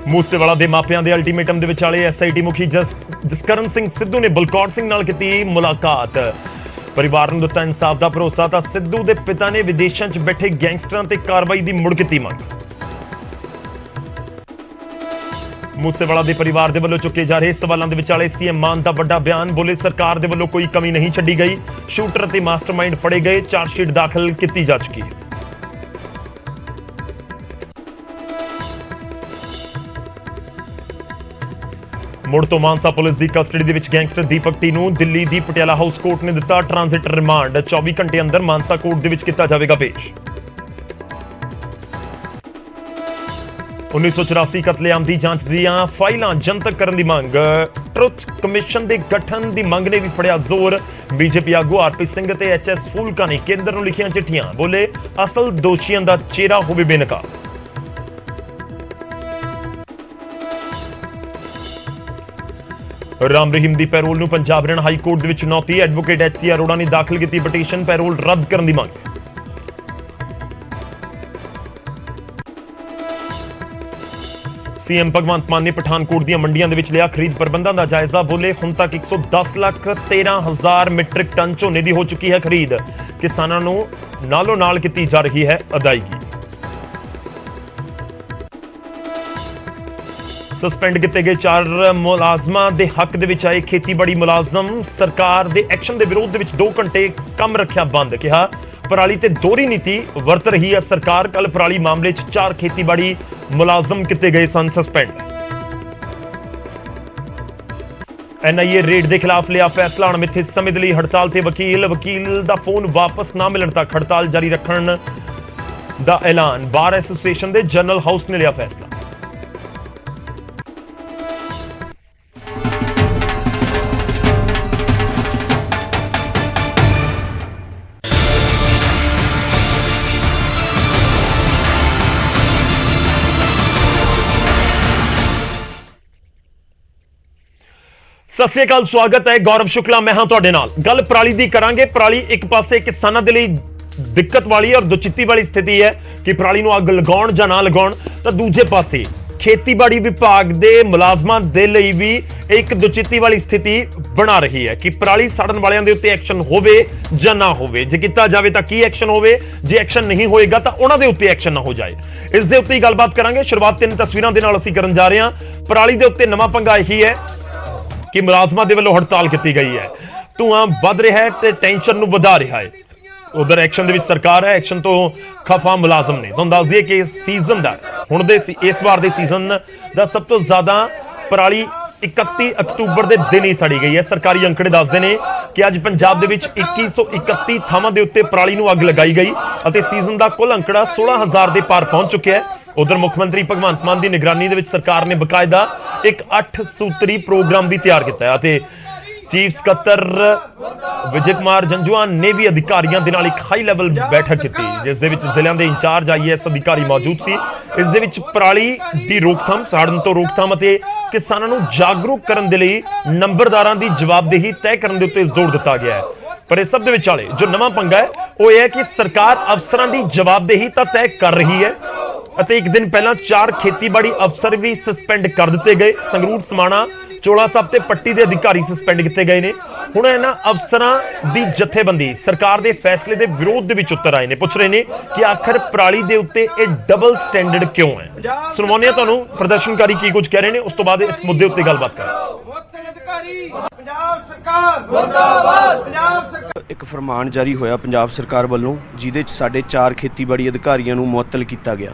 ਮੂਸੇਵਾਲਾ ਦੇ ਮਾਪਿਆਂ ਦੇ ਅਲਟੀਮੇਟਮ ਦੇ ਵਿਚਾਲੇ ਐਸਆਈਟੀ ਮੁਖੀ ਜਸਕਰਨ ਸਿੰਘ ਸਿੱਧੂ ਨੇ ਬਲਕੌਰ ਸਿੰਘ ਨਾਲ ਕੀਤੀ ਮੁਲਾਕਾਤ। ਪਰਿਵਾਰ ਨੂੰ ਦਿੱਤਾ ਇਨਸਾਫ ਦਾ ਭਰੋਸਾ ਤਾਂ ਸਿੱਧੂ ਦੇ ਪਿਤਾ ਨੇ ਵਿਦੇਸ਼ਾਂ 'ਚ ਬੈਠੇ ਗੈਂਗਸਟਰਾਂ ਤੇ ਕਾਰਵਾਈ ਦੀ ਮੁੜ ਕੀਤੀ ਮੰਗ। ਮੂਸੇਵਾਲਾ ਦੇ ਪਰਿਵਾਰ ਦੇ ਵੱਲੋਂ ਚੁੱਕੇ ਜਾ ਰਹੇ ਸਵਾਲਾਂ ਦੇ ਵਿਚਾਲੇ ਸੀਐਮ ਮਾਨ ਦਾ ਵੱਡਾ ਬਿਆਨ। ਬੋਲੇ ਸਰਕਾਰ ਦੇ ਵੱਲੋਂ ਕੋਈ ਕਮੀ ਨਹੀਂ ਛੱਡੀ ਗਈ, ਸ਼ੂਟਰ ਅਤੇ ਮਾਸਟਰਮਾਈਂਡ ਫੜੇ ਗਏ, ਚਾਰਜਸ਼ੀਟ ਦਾਖਲ ਕੀਤੀ ਜਾ ਚੁੱਕੀ ਹੈ। ਮੁੜ ਤੋਂ ਮਾਨਸਾ ਪੁਲਿਸ ਦੀ ਕਸਟਡੀ ਦੇ ਵਿੱਚ ਗੈਂਗਸਟਰ ਦੀਪਕ ਟੀ ਨੂੰ ਦਿੱਲੀ ਦੀ ਪਟਿਆਲਾ ਹਾਊਸ ਕੋਰਟ ਨੇ ਦਿੱਤਾ ਟ੍ਰਾਂਜ਼ਿਟ ਰਿਮਾਂਡ। 24 ਘੰਟੇ ਅੰਦਰ ਮਾਨਸਾ ਕੋਰਟ ਦੇ ਵਿੱਚ ਕੀਤਾ ਜਾਵੇਗਾ ਪੇਸ਼। 1984 ਕਤਲੇਆਮ ਦੀ ਜਾਂਚ ਦੀਆਂ ਫਾਈਲਾਂ ਜਨਤਕ ਕਰਨ ਦੀ ਮੰਗ। ਟਰੁੱਥ ਕਮਿਸ਼ਨ ਦੇ ਗਠਨ ਦੀ ਮੰਗ ਨੇ ਵੀ ਫੜਿਆ ਜ਼ੋਰ। ਬੀਜੇਪੀ ਆਗੂ ਆਰਪੀ ਸਿੰਘ ਤੇ ਐਚਐਸ ਫੂਲਕਾ ਨੇ ਕੇਂਦਰ ਨੂੰ ਲਿਖੀਆਂ ਚਿੱਠੀਆਂ। ਬੋਲੇ ਅਸਲ ਦੋਸ਼ੀਆਂ ਦਾ ਚਿਹਰਾ ਹੋਵੇ ਬੇਨਕਾਬ। ਰਾਮ ਰਹੀਮ ਦੀ ਪੈਰੋਲ ਨੂੰ ਪੰਜਾਬ ਹਰਿਆਣਾ ਹਾਈ ਕੋਰਟ ਦੇ ਵਿੱਚ ਚੁਣੌਤੀ। ਐਡਵੋਕੇਟ ਐਚਸੀ ਅਰੋੜਾ ਨੇ ਦਾਖਲ ਕੀਤੀ ਪਟੀਸ਼ਨ, ਪੈਰੋਲ ਰੱਦ ਕਰਨ ਦੀ ਮੰਗ। ਸੀਐਮ ਭਗਵੰਤ ਮਾਨ ਨੇ ਪਠਾਨਕੋਟ ਦੀਆਂ ਮੰਡੀਆਂ ਦੇ ਵਿੱਚ ਲਿਆ ਖਰੀਦ ਪ੍ਰਬੰਧਾਂ ਦਾ ਜਾਇਜ਼ਾ। ਬੋਲੇ ਹੁਣ ਤੱਕ 110,13,000 ਮੈਟ੍ਰਿਕ ਟਨ ਝੋਨੇ ਦੀ ਹੋ ਚੁੱਕੀ ਹੈ ਖਰੀਦ। ਕਿਸਾਨਾਂ ਨੂੰ ਨਾਲੋਂ ਨਾਲ ਕੀਤੀ ਜਾ ਰਹੀ ਹੈ ਅਦਾਇਗੀ। ਸਸਪੈਂਡ ਕੀਤੇ ਗਏ 4 ਮੁਲਾਜ਼ਮਾਂ ਦੇ ਹੱਕ ਦੇ ਵਿੱਚ ਆਏ ਖੇਤੀਬਾੜੀ ਮੁਲਾਜ਼ਮ। ਸਰਕਾਰ ਦੇ ਐਕਸ਼ਨ ਦੇ ਵਿਰੋਧ ਦੇ ਵਿੱਚ 2 ਘੰਟੇ ਕੰਮ ਰੱਖਿਆ ਬੰਦ। ਕਿਹਾ ਪਰਾਲੀ ਤੇ ਦੋਹਰੀ ਨੀਤੀ ਵਰਤ ਰਹੀ ਹੈ ਸਰਕਾਰ। ਕੱਲ ਪਰਾਲੀ ਮਾਮਲੇ 'ਚ 4 ਖੇਤੀਬਾੜੀ ਮੁਲਾਜ਼ਮ ਕੀਤੇ ਗਏ ਸਨ ਸਸਪੈਂਡ। ਐਨਆਈਏ ਰੇਡ ਦੇ ਖਿਲਾਫ ਲਿਆ ਫੈਸਲਾ। ਅਣਮਿੱਥੇ ਸਮੇਂ ਦੇ ਲਈ ਹੜਤਾਲ ਤੇ ਵਕੀਲ ਦਾ ਫੋਨ ਵਾਪਸ ਨਾ ਮਿਲਣ ਤੱਕ ਹੜਤਾਲ ਜਾਰੀ ਰੱਖਣ ਦਾ ਐਲਾਨ। ਬਾਰ ਐਸੋਸੀਏਸ਼ਨ ਦੇ ਜਨਰਲ ਹਾਊਸ ਨੇ ਲਿਆ ਫੈਸਲਾ। ਸਤਿ ਸ੍ਰੀ ਅਕਾਲ, ਸਵਾਗਤ ਹੈ। ਗੌਰਵ ਸ਼ੁਕਲਾ ਮੈਂ ਹਾਂ ਤੁਹਾਡੇ ਨਾਲ। ਗੱਲ ਪਰਾਲੀ ਦੀ ਕਰਾਂਗੇ। ਪਰਾਲੀ ਇੱਕ ਪਾਸੇ ਕਿਸਾਨਾਂ ਦੇ ਲਈ ਦਿੱਕਤ ਵਾਲੀ ਔਰ ਦੁਚਿੱਤੀ ਵਾਲੀ ਸਥਿਤੀ ਹੈ ਕਿ ਪਰਾਲੀ ਨੂੰ ਅੱਗ ਲਗਾਉਣ ਜਾਂ ਨਾ ਲਗਾਉਣ, ਤਾਂ ਦੂਜੇ ਪਾਸੇ ਖੇਤੀਬਾੜੀ ਵਿਭਾਗ ਦੇ ਮੁਲਾਜ਼ਮਾਂ ਦੇ ਲਈ ਵੀ ਇੱਕ ਦੁਚਿੱਤੀ ਵਾਲੀ ਸਥਿਤੀ ਬਣਾ ਰਹੀ ਹੈ ਕਿ ਪਰਾਲੀ ਸਾੜਨ ਵਾਲਿਆਂ ਦੇ ਉੱਤੇ ਐਕਸ਼ਨ ਹੋਵੇ ਜਾਂ ਨਾ ਹੋਵੇ। ਜੇ ਕੀਤਾ ਜਾਵੇ ਤਾਂ ਕੀ ਐਕਸ਼ਨ ਹੋਵੇ, ਜੇ ਐਕਸ਼ਨ ਨਹੀਂ ਹੋਏਗਾ ਤਾਂ ਉਹਨਾਂ ਦੇ ਉੱਤੇ ਐਕਸ਼ਨ ਨਾ ਹੋ ਜਾਏ। ਇਸ ਦੇ ਉੱਤੇ ਹੀ ਗੱਲਬਾਤ ਕਰਾਂਗੇ। ਸ਼ੁਰੂਆਤ 3 ਤਸਵੀਰਾਂ ਦੇ ਨਾਲ ਅਸੀਂ ਕਰਨ ਜਾ ਰਹੇ ਹਾਂ। ਪਰਾਲੀ ਦੇ ਉੱਤੇ ਨਵਾਂ ਪੰਗਾ ਇਹੀ ਹੈ ਕਿ ਮੁਲਾਜ਼ਮਾਂ ਦੇ ਵੱਲੋਂ ਹੜਤਾਲ ਕੀਤੀ ਗਈ ਹੈ। ਧੂਆਂ ਵੱਧ ਰਿਹਾ ਹੈ ਤੇ ਟੈਨਸ਼ਨ ਨੂੰ ਵਧਾ ਰਿਹਾ ਹੈ। ਉਧਰ ਐਕਸ਼ਨ ਦੇ ਵਿੱਚ ਸਰਕਾਰ ਹੈ, ਐਕਸ਼ਨ ਤੋਂ ਖਫਾ ਮੁਲਾਜ਼ਮ ਨੇ। ਤੁਹਾਨੂੰ ਦੱਸ ਦਈਏ ਕਿ ਸੀਜ਼ਨ ਦਾ ਇਸ ਵਾਰ ਦੇ ਸੀਜ਼ਨ ਦਾ ਸਭ ਤੋਂ ਜ਼ਿਆਦਾ ਪਰਾਲੀ 31 ਅਕਤੂਬਰ ਦੇ ਦਿਨ ਹੀ ਸੜੀ ਗਈ ਹੈ। ਸਰਕਾਰੀ ਅੰਕੜੇ ਦੱਸਦੇ ਨੇ ਕਿ ਅੱਜ ਪੰਜਾਬ ਦੇ ਵਿੱਚ 2131 ਥਾਵਾਂ ਦੇ ਉੱਤੇ ਪਰਾਲੀ ਨੂੰ ਅੱਗ ਲਗਾਈ ਗਈ ਅਤੇ ਸੀਜ਼ਨ ਦਾ ਕੁੱਲ ਅੰਕੜਾ 16,000 ਦੇ ਪਾਰ ਪਹੁੰਚ ਚੁੱਕਿਆ ਹੈ। ਉਧਰ ਮੁੱਖ ਮੰਤਰੀ ਭਗਵੰਤ ਮਾਨ ਦੀ ਨਿਗਰਾਨੀ ਦੇ ਵਿੱਚ ਸਰਕਾਰ ਨੇ ਬਕਾਇਦਾ ਇੱਕ 8 ਸੂਤਰੀ ਪ੍ਰੋਗਰਾਮ ਵੀ ਤਿਆਰ ਕੀਤਾ ਹੈ ਅਤੇ ਚੀਫ ਸਕੱਤਰ ਵਿਜੇ ਕੁਮਾਰ ਜੰਜੂਆਨ ਨੇ ਵੀ ਅਧਿਕਾਰੀਆਂ ਦੇ ਨਾਲ ਇੱਕ ਹਾਈ ਲੈਵਲ ਬੈਠਕ ਕੀਤੀ, ਜਿਸ ਦੇ ਵਿੱਚ ਜ਼ਿਲ੍ਹਿਆਂ ਦੇ ਇੰਚਾਰਜ ਆਈਏਐਸ ਅਧਿਕਾਰੀ ਮੌਜੂਦ ਸੀ। ਇਸ ਦੇ ਵਿੱਚ ਪਰਾਲੀ ਦੀ ਰੋਕਥਾਮ, ਸਾੜਨ ਤੋਂ ਰੋਕਥਾਮ ਅਤੇ ਕਿਸਾਨਾਂ ਨੂੰ ਜਾਗਰੂਕ ਕਰਨ ਦੇ ਲਈ ਨੰਬਰਦਾਰਾਂ ਦੀ ਜਵਾਬਦੇਹੀ ਤੈਅ ਕਰਨ ਦੇ ਉੱਤੇ ਜ਼ੋਰ ਦਿੱਤਾ ਗਿਆ ਹੈ। ਪਰ ਇਸ ਸਭ ਦੇ ਵਿਚਾਲੇ ਜੋ ਨਵਾਂ ਪੰਗਾ ਹੈ ਉਹ ਇਹ ਹੈ ਕਿ ਸਰਕਾਰ ਅਫਸਰਾਂ ਦੀ ਜਵਾਬਦੇਹੀ ਤਾਂ ਤੈਅ ਕਰ ਰਹੀ ਹੈ ਅਤੇ ਇੱਕ ਦਿਨ ਪਹਿਲਾਂ 4 ਖੇਤੀਬਾੜੀ ਅਫਸਰ ਵੀ ਸਸਪੈਂਡ ਕਰ ਦਿੱਤੇ ਗਏ। ਸੰਗਰੂਰ, ਸਮਾਣਾ, ਚੋਲਾ ਸਾਹਿਬ ਤੇ ਪੱਟੀ ਦੇ ਅਧਿਕਾਰੀ ਸਸਪੈਂਡ ਕੀਤੇ ਗਏ ਨੇ। ਹੁਣ ਇਹਨਾਂ ਅਫਸਰਾਂ ਦੀ ਜਥੇਬੰਦੀ ਸਰਕਾਰ ਦੇ ਫੈਸਲੇ ਦੇ ਵਿਰੋਧ ਦੇ ਵਿੱਚ ਉਤਰ ਆਏ ਨੇ। ਪੁੱਛ ਰਹੇ ਨੇ ਕਿ ਆਖਰ ਪਰਾਲੀ ਦੇ ਉੱਤੇ ਇਹ ਡਬਲ ਸਟੈਂਡਰਡ ਕਿਉਂ ਹੈ। ਸੁਣਵਾਉਂਦੇ ਹਾਂ ਤੁਹਾਨੂੰ ਪ੍ਰਦਰਸ਼ਨਕਾਰੀ ਕੀ ਕੁਝ ਕਹਿ ਰਹੇ ਨੇ, ਉਸ ਤੋਂ ਬਾਅਦ ਇਸ ਮੁੱਦੇ ਉੱਤੇ ਗੱਲਬਾਤ ਕਰਾਂਗੇ। ਇੱਕ ਫਰਮਾਨ ਜਾਰੀ ਹੋਇਆ ਪੰਜਾਬ ਸਰਕਾਰ ਵੱਲੋਂ, ਜਿਹਦੇ 'ਚ ਸਾਡੇ 4 ਖੇਤੀਬਾੜੀ ਅਧਿਕਾਰੀਆਂ ਨੂੰ ਮੁਅੱਤਲ ਕੀਤਾ ਗਿਆ।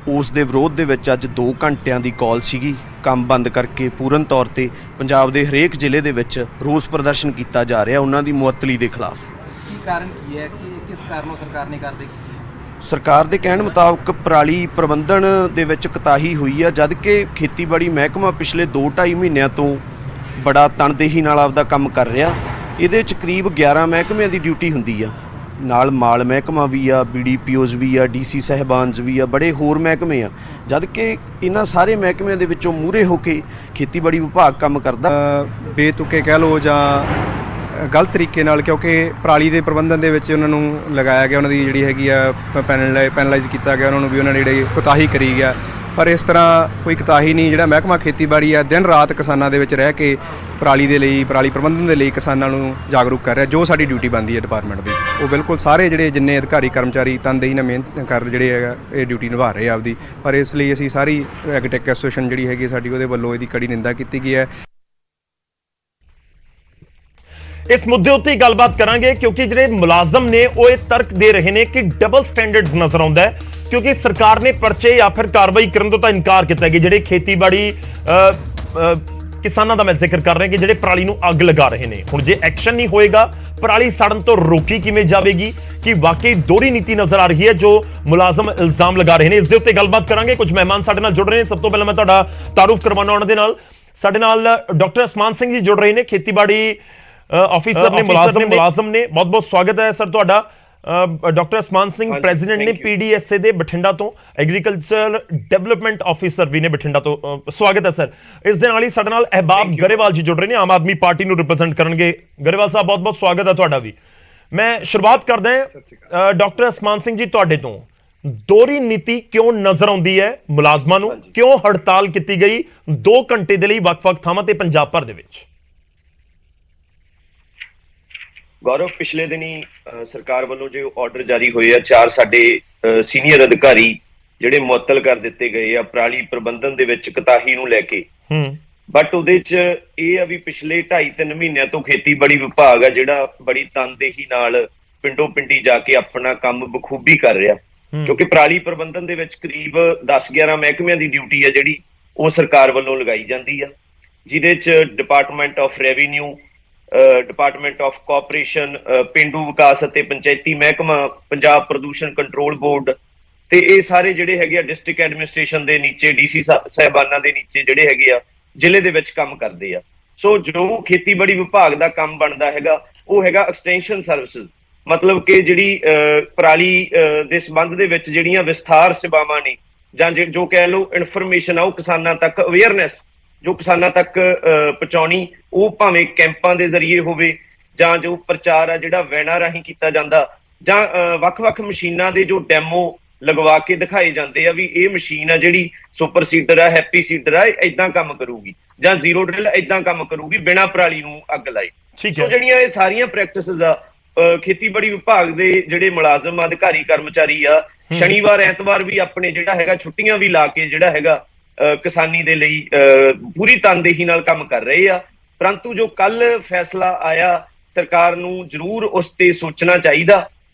ਉਸ ਦੇ ਵਿਰੋਧ ਦੇ ਵਿੱਚ ਅੱਜ 2 ਘੰਟਿਆਂ ਦੀ ਕਾਲ ਸੀਗੀ। ਕੰਮ ਬੰਦ ਕਰਕੇ ਪੂਰਨ ਤੌਰ ਤੇ ਪੰਜਾਬ ਦੇ ਹਰੇਕ ਜ਼ਿਲ੍ਹੇ ਦੇ ਵਿੱਚ ਰੋਸ ਪ੍ਰਦਰਸ਼ਨ ਕੀਤਾ ਜਾ ਰਿਹਾ ਉਹਨਾਂ ਦੀ ਮੁਅੱਤਲੀ ਦੇ ਖਿਲਾਫ। ਕੀ ਕਾਰਨ ਕੀ ਹੈ ਕਿ ਕਿਸ ਕਾਰਨੋਂ ਸਰਕਾਰ ਨੇ ਕਰ ਦਿੱਤੀ? ਸਰਕਾਰ ਦੇ ਕਹਿਣ ਮੁਤਾਬਕ ਪਰਾਲੀ ਪ੍ਰਬੰਧਨ ਦੇ ਵਿੱਚ ਕੁਤਾਹੀ ਹੋਈ ਆ, ਜਦ ਕਿ ਖੇਤੀਬਾੜੀ ਮਹਿਕਮਾ ਪਿਛਲੇ 2-2.5 ਮਹੀਨਿਆਂ ਤੋਂ ਬੜਾ ਤਨਦੇਹੀ ਨਾਲ ਆਪਦਾ ਕੰਮ ਕਰ ਰਿਹਾ। ਇਹਦੇ ਵਿੱਚ ਕਰੀਬ 11 ਮਹਿਕਮਿਆਂ ਦੀ ਡਿਊਟੀ ਹੁੰਦੀ ਆ, ਨਾਲ ਮਾਲ ਮਹਿਕਮਾ ਵੀ ਆ, BDPOs ਵੀ ਆ, DC ਸਾਹਿਬਾਨਸ ਵੀ ਆ, ਬੜੇ ਹੋਰ ਮਹਿਕਮੇ ਆ, ਜਦ ਕਿ ਇਹਨਾਂ ਸਾਰੇ ਮਹਿਕਮਿਆਂ ਦੇ ਵਿੱਚੋਂ ਮੂਹਰੇ ਹੋ ਕੇ ਖੇਤੀਬਾੜੀ ਵਿਭਾਗ ਕੰਮ ਕਰਦਾ। ਬੇਤੁਕੇ ਕਹਿ ਲਓ ਜਾਂ ਗਲਤ ਤਰੀਕੇ ਨਾਲ, ਕਿਉਂਕਿ ਪਰਾਲੀ ਦੇ ਪ੍ਰਬੰਧਨ ਦੇ ਵਿੱਚ ਉਹਨਾਂ ਨੂੰ ਲਗਾਇਆ ਗਿਆ, ਉਹਨਾਂ ਦੀ ਜਿਹੜੀ ਹੈਗੀ ਆ ਪੈਨਲਾਈਜ਼ ਕੀਤਾ ਗਿਆ ਉਹਨਾਂ ਨੂੰ ਵੀ, ਉਹਨਾਂ ਨੇ ਜਿਹੜੀ ਕੋਤਾਹੀ ਕਰੀ ਗਿਆ। ਪਰ ਇਸ ਤਰ੍ਹਾਂ ਕੋਈ ਕੁਤਾਹੀ ਨਹੀਂ। ਜਿਹੜਾ ਮਹਿਕਮਾ ਖੇਤੀਬਾੜੀ ਆ ਦਿਨ ਰਾਤ ਕਿਸਾਨਾਂ ਦੇ ਵਿੱਚ ਰਹਿ ਕੇ ਪਰਾਲੀ ਦੇ ਲਈ, ਪਰਾਲੀ ਪ੍ਰਬੰਧਨ ਦੇ ਲਈ ਕਿਸਾਨਾਂ ਨੂੰ ਜਾਗਰੂਕ ਕਰ ਰਿਹਾ। ਜੋ ਸਾਡੀ ਡਿਊਟੀ ਬਣਦੀ ਹੈ ਡਿਪਾਰਟਮੈਂਟ ਦੀ, ਉਹ ਬਿਲਕੁਲ ਸਾਰੇ ਜਿਹੜੇ ਜਿੰਨੇ ਅਧਿਕਾਰੀ ਕਰਮਚਾਰੀ ਤਨਦੇਹੀ ਨਾਲ ਮਿਹਨਤ ਕਰ ਜਿਹੜੇ ਹੈਗਾ ਇਹ ਡਿਊਟੀ ਨਿਭਾ ਰਹੇ ਆ ਆਪਦੀ। ਪਰ ਇਸ ਲਈ ਅਸੀਂ ਸਾਰੀ ਐਗਟੈਕ ਐਸੋਸੀਏਸ਼ਨ ਜਿਹੜੀ ਹੈਗੀ ਸਾਡੀ, ਉਹਦੇ ਵੱਲੋਂ ਇਹਦੀ ਕੜੀ ਨਿੰਦਾ ਕੀਤੀ ਗਈ ਹੈ। ਇਸ ਮੁੱਦੇ ਉੱਤੇ ਹੀ ਗੱਲਬਾਤ ਕਰਾਂਗੇ ਕਿਉਂਕਿ ਜਿਹੜੇ ਮੁਲਾਜ਼ਮ ਨੇ ਉਹ ਇਹ ਤਰਕ ਦੇ ਰਹੇ ਨੇ ਕਿ ਡਬਲ ਸਟੈਂਡਰਡਸ ਨਜ਼ਰ ਆਉਂਦਾ ਹੈ ਕਿਉਂਕਿ ਸਰਕਾਰ ਨੇ ਪਰਚੇ ਜਾਂ ਫਿਰ ਕਾਰਵਾਈ ਕਰਨ ਤੋਂ ਤਾਂ ਇਨਕਾਰ ਕੀਤਾ ਗਿਆ। ਜਿਹੜੇ ਖੇਤੀਬਾੜੀ ਕਿਸਾਨਾਂ ਦਾ ਮੈਂ ਜ਼ਿਕਰ ਕਰ ਰਿਹਾ ਕਿ ਜਿਹੜੇ ਪਰਾਲੀ ਨੂੰ ਅੱਗ ਲਗਾ ਰਹੇ ਨੇ, ਹੁਣ ਜੇ ਐਕਸ਼ਨ ਨਹੀਂ ਹੋਏਗਾ ਪਰਾਲੀ ਸੜਨ ਤੋਂ ਰੋਕੀ ਕਿਵੇਂ ਜਾਵੇਗੀ? ਕਿ ਵਾਕਈ ਦੋਹਰੀ ਨੀਤੀ ਨਜ਼ਰ ਆ ਰਹੀ ਹੈ ਜੋ ਮੁਲਾਜ਼ਮ ਇਲਜ਼ਾਮ ਲਗਾ ਰਹੇ ਨੇ। ਇਸ ਦੇ ਉੱਤੇ ਗੱਲਬਾਤ ਕਰਾਂਗੇ। ਕੁਝ ਮਹਿਮਾਨ ਸਾਡੇ ਨਾਲ ਜੁੜ ਰਹੇ ਨੇ। ਸਭ ਤੋਂ ਪਹਿਲਾਂ ਮੈਂ ਤੁਹਾਡਾ ਤਾਰੂਫ ਕਰਵਾਉਣਾ ਉਹਨਾਂ ਦੇ ਨਾਲ। ਸਾਡੇ ਨਾਲ ਡਾਕਟਰ ਅਸਮਾਨ ਸਿੰਘ ਜੀ ਜੁੜ ਰਹੇ ਨੇ, ਖੇਤੀਬਾੜੀ ਆਫੀਸਰ ਨੇ, ਮੁਲਾਜ਼ਮ ਨੇ। ਬਹੁਤ ਬਹੁਤ ਸਵਾਗਤ ਹੈ ਸਰ ਤੁਹਾਡਾ। ਡਾਕਟਰ ਅਸਮਾਨ ਸਿੰਘ ਪ੍ਰੈਜ਼ੀਡੈਂਟ ਨੇ ਪੀਡੀਐਸਏ ਦੇ ਬਠਿੰਡਾ ਤੋਂ, ਐਗਰੀਕਲਚਰ ਡਿਵੈਲਪਮੈਂਟ ਆਫੀਸਰ ਵੀ ਨੇ ਬਠਿੰਡਾ ਤੋਂ। ਸਵਾਗਤ ਹੈ ਸਰ। ਇਸ ਦੇ ਨਾਲ ਹੀ ਸਾਡੇ ਨਾਲ ਅਹਿਬਾਬ ਗਰੇਵਾਲ ਜੀ ਜੁੜ ਰਹੇ ਨੇ, ਆਮ ਆਦਮੀ ਪਾਰਟੀ ਨੂੰ ਰਿਪਰੈਜ਼ੈਂਟ ਕਰਨਗੇ। ਗਰੇਵਾਲ ਸਾਹਿਬ ਬਹੁਤ ਬਹੁਤ ਸਵਾਗਤ ਹੈ ਤੁਹਾਡਾ ਵੀ। ਮੈਂ ਸ਼ੁਰੂਆਤ ਕਰਦਾ ਹਾਂ ਡਾਕਟਰ ਅਸਮਾਨ ਸਿੰਘ ਜੀ ਤੁਹਾਡੇ ਤੋਂ। ਦੋਹਰੀ ਨੀਤੀ ਕਿਉਂ ਨਜ਼ਰ ਆਉਂਦੀ ਹੈ ਮੁਲਾਜ਼ਮਾਂ ਨੂੰ? ਕਿਉਂ ਹੜਤਾਲ ਕੀਤੀ ਗਈ 2 ਘੰਟੇ ਦੇ ਲਈ ਵੱਖ-ਵੱਖ ਥਾਵਾਂ ਤੇ ਪੰਜਾਬ ਭਰ ਦੇ ਵਿੱਚ? ਗੌਰਵ, ਪਿਛਲੇ ਦਿਨੀ ਸਰਕਾਰ ਵੱਲੋਂ ਜੋ ਆਰਡਰ ਜਾਰੀ ਹੋਏ ਆ, 4 ਸਾਡੇ ਸੀਨੀਅਰ ਅਧਿਕਾਰੀ ਜਿਹੜੇ ਮੁਅੱਤਲ ਕਰ ਦਿੱਤੇ ਗਏ ਆ ਪਰਾਲੀ ਪ੍ਰਬੰਧਨ ਦੇ ਵਿੱਚ ਕੋਤਾਹੀ ਨੂੰ ਲੈ ਕੇ। ਬਟ ਉਹਦੇ 'ਚ ਇਹ ਆ ਵੀ ਪਿਛਲੇ 2.5-3 ਮਹੀਨਿਆਂ ਤੋਂ ਖੇਤੀਬਾੜੀ ਵਿਭਾਗ ਆ ਜਿਹੜਾ ਬੜੀ ਤਨਦੇਹੀ ਨਾਲ ਪਿੰਡੋਂ ਪਿੰਡੀ ਜਾ ਕੇ ਆਪਣਾ ਕੰਮ ਬਖੂਬੀ ਕਰ ਰਿਹਾ। ਕਿਉਂਕਿ ਪਰਾਲੀ ਪ੍ਰਬੰਧਨ ਦੇ ਵਿੱਚ ਕਰੀਬ 10-11 ਮਹਿਕਮਿਆਂ ਦੀ ਡਿਊਟੀ ਆ ਜਿਹੜੀ ਉਹ ਸਰਕਾਰ ਵੱਲੋਂ ਲਗਾਈ ਜਾਂਦੀ ਆ, ਜਿਹਦੇ 'ਚ department of revenue, department of cooperation, ਪਿੰਡੂ ਵਿਕਾਸ ਅਤੇ ਪੰਚਾਇਤੀ ਮਹਿਕਮਾ, ਪੰਜਾਬ ਪ੍ਰਦੂਸ਼ਣ ਕੰਟਰੋਲ ਬੋਰਡ ਤੇ ਇਹ ਸਾਰੇ ਜਿਹੜੇ ਹੈਗੇ ਆ ਡਿਸਟ੍ਰਿਕਟ ਐਡਮਿਨਿਸਟ੍ਰੇਸ਼ਨ ਦੇ ਨੀਚੇ, ਡੀਸੀ ਸਾਹਿਬਾਨਾਂ ਦੇ ਨੀਚੇ ਜਿਹੜੇ ਹੈਗੇ ਆ ਜ਼ਿਲ੍ਹੇ ਦੇ ਵਿੱਚ ਕੰਮ ਕਰਦੇ ਆ। ਸੋ ਜੋ ਖੇਤੀਬਾੜੀ ਵਿਭਾਗ ਦਾ ਕੰਮ ਬਣਦਾ ਹੈਗਾ ਉਹ ਹੈਗਾ ਐਕਸਟੈਂਸ਼ਨ ਸਰਵਿਸਿਜ਼, ਮਤਲਬ ਕਿ ਜਿਹੜੀ ਪਰਾਲੀ ਦੇ ਸੰਬੰਧ ਦੇ ਵਿੱਚ ਜਿਹੜੀਆਂ ਵਿਸਥਾਰ ਸੇਵਾਵਾਂ ਨੇ ਜਾਂ ਜੋ ਕਹਿ ਲਓ ਇਨਫੋਰਮੇਸ਼ਨ ਆ ਉਹ ਕਿਸਾਨਾਂ ਤੱਕ, ਅਵੇਅਰਨੈਸ ਜੋ ਕਿਸਾਨਾਂ ਤੱਕ ਪਹੁੰਚਾਉਣੀ, ਉਹ ਭਾਵੇਂ ਕੈਂਪਾਂ ਦੇ ਜ਼ਰੀਏ ਹੋਵੇ ਜਾਂ ਜੋ ਪ੍ਰਚਾਰ ਆ ਜਿਹੜਾ ਵੈਨਾਂ ਰਾਹੀਂ ਕੀਤਾ ਜਾਂਦਾ, ਜਾਂ ਵੱਖ-ਵੱਖ ਮਸ਼ੀਨਾਂ ਦੇ ਜੋ ਡੈਮੋ ਲਗਵਾ ਕੇ ਦਿਖਾਏ ਜਾਂਦੇ ਆ ਵੀ ਇਹ ਮਸ਼ੀਨ ਆ ਜਿਹੜੀ ਸੁਪਰ ਸੀਡਰ ਆ, ਹੈਪੀ ਸੀਡਰ ਆ, ਏਦਾਂ ਕੰਮ ਕਰੂਗੀ, ਜਾਂ ਜ਼ੀਰੋ ਡਰਿਲ ਏਦਾਂ ਕੰਮ ਕਰੂਗੀ ਬਿਨਾਂ ਪਰਾਲੀ ਨੂੰ ਅੱਗ ਲਾਏ। ਸੋ ਜਿਹੜੀਆਂ ਇਹ ਸਾਰੀਆਂ ਪ੍ਰੈਕਟਿਸਿਸ ਆ ਖੇਤੀਬਾੜੀ ਵਿਭਾਗ ਦੇ ਜਿਹੜੇ ਮੁਲਾਜ਼ਮ ਅਧਿਕਾਰੀ ਕਰਮਚਾਰੀ ਆ ਸ਼ਨੀਵਾਰ ਐਤਵਾਰ ਵੀ ਆਪਣੇ ਜਿਹੜਾ ਹੈਗਾ ਛੁੱਟੀਆਂ ਵੀ ਲਾ ਕੇ ਜਿਹੜਾ ਹੈਗਾ ਕਿਸਾਨੀ ਦੇ ਲਈ ਪੂਰੀ ਤਨਦੇਹੀ ਨਾਲ ਕੰਮ ਕਰ ਰਹੇ ਆ। ਪਰੰਤੂ ਜੋ ਕੱਲ ਫੈਸਲਾ ਆਇਆ ਸਰਕਾਰ ਨੂੰ ਜ਼ਰੂਰ ਉਸ ਤੇ ਸੋਚਣਾ ਚਾਹੀਦਾ,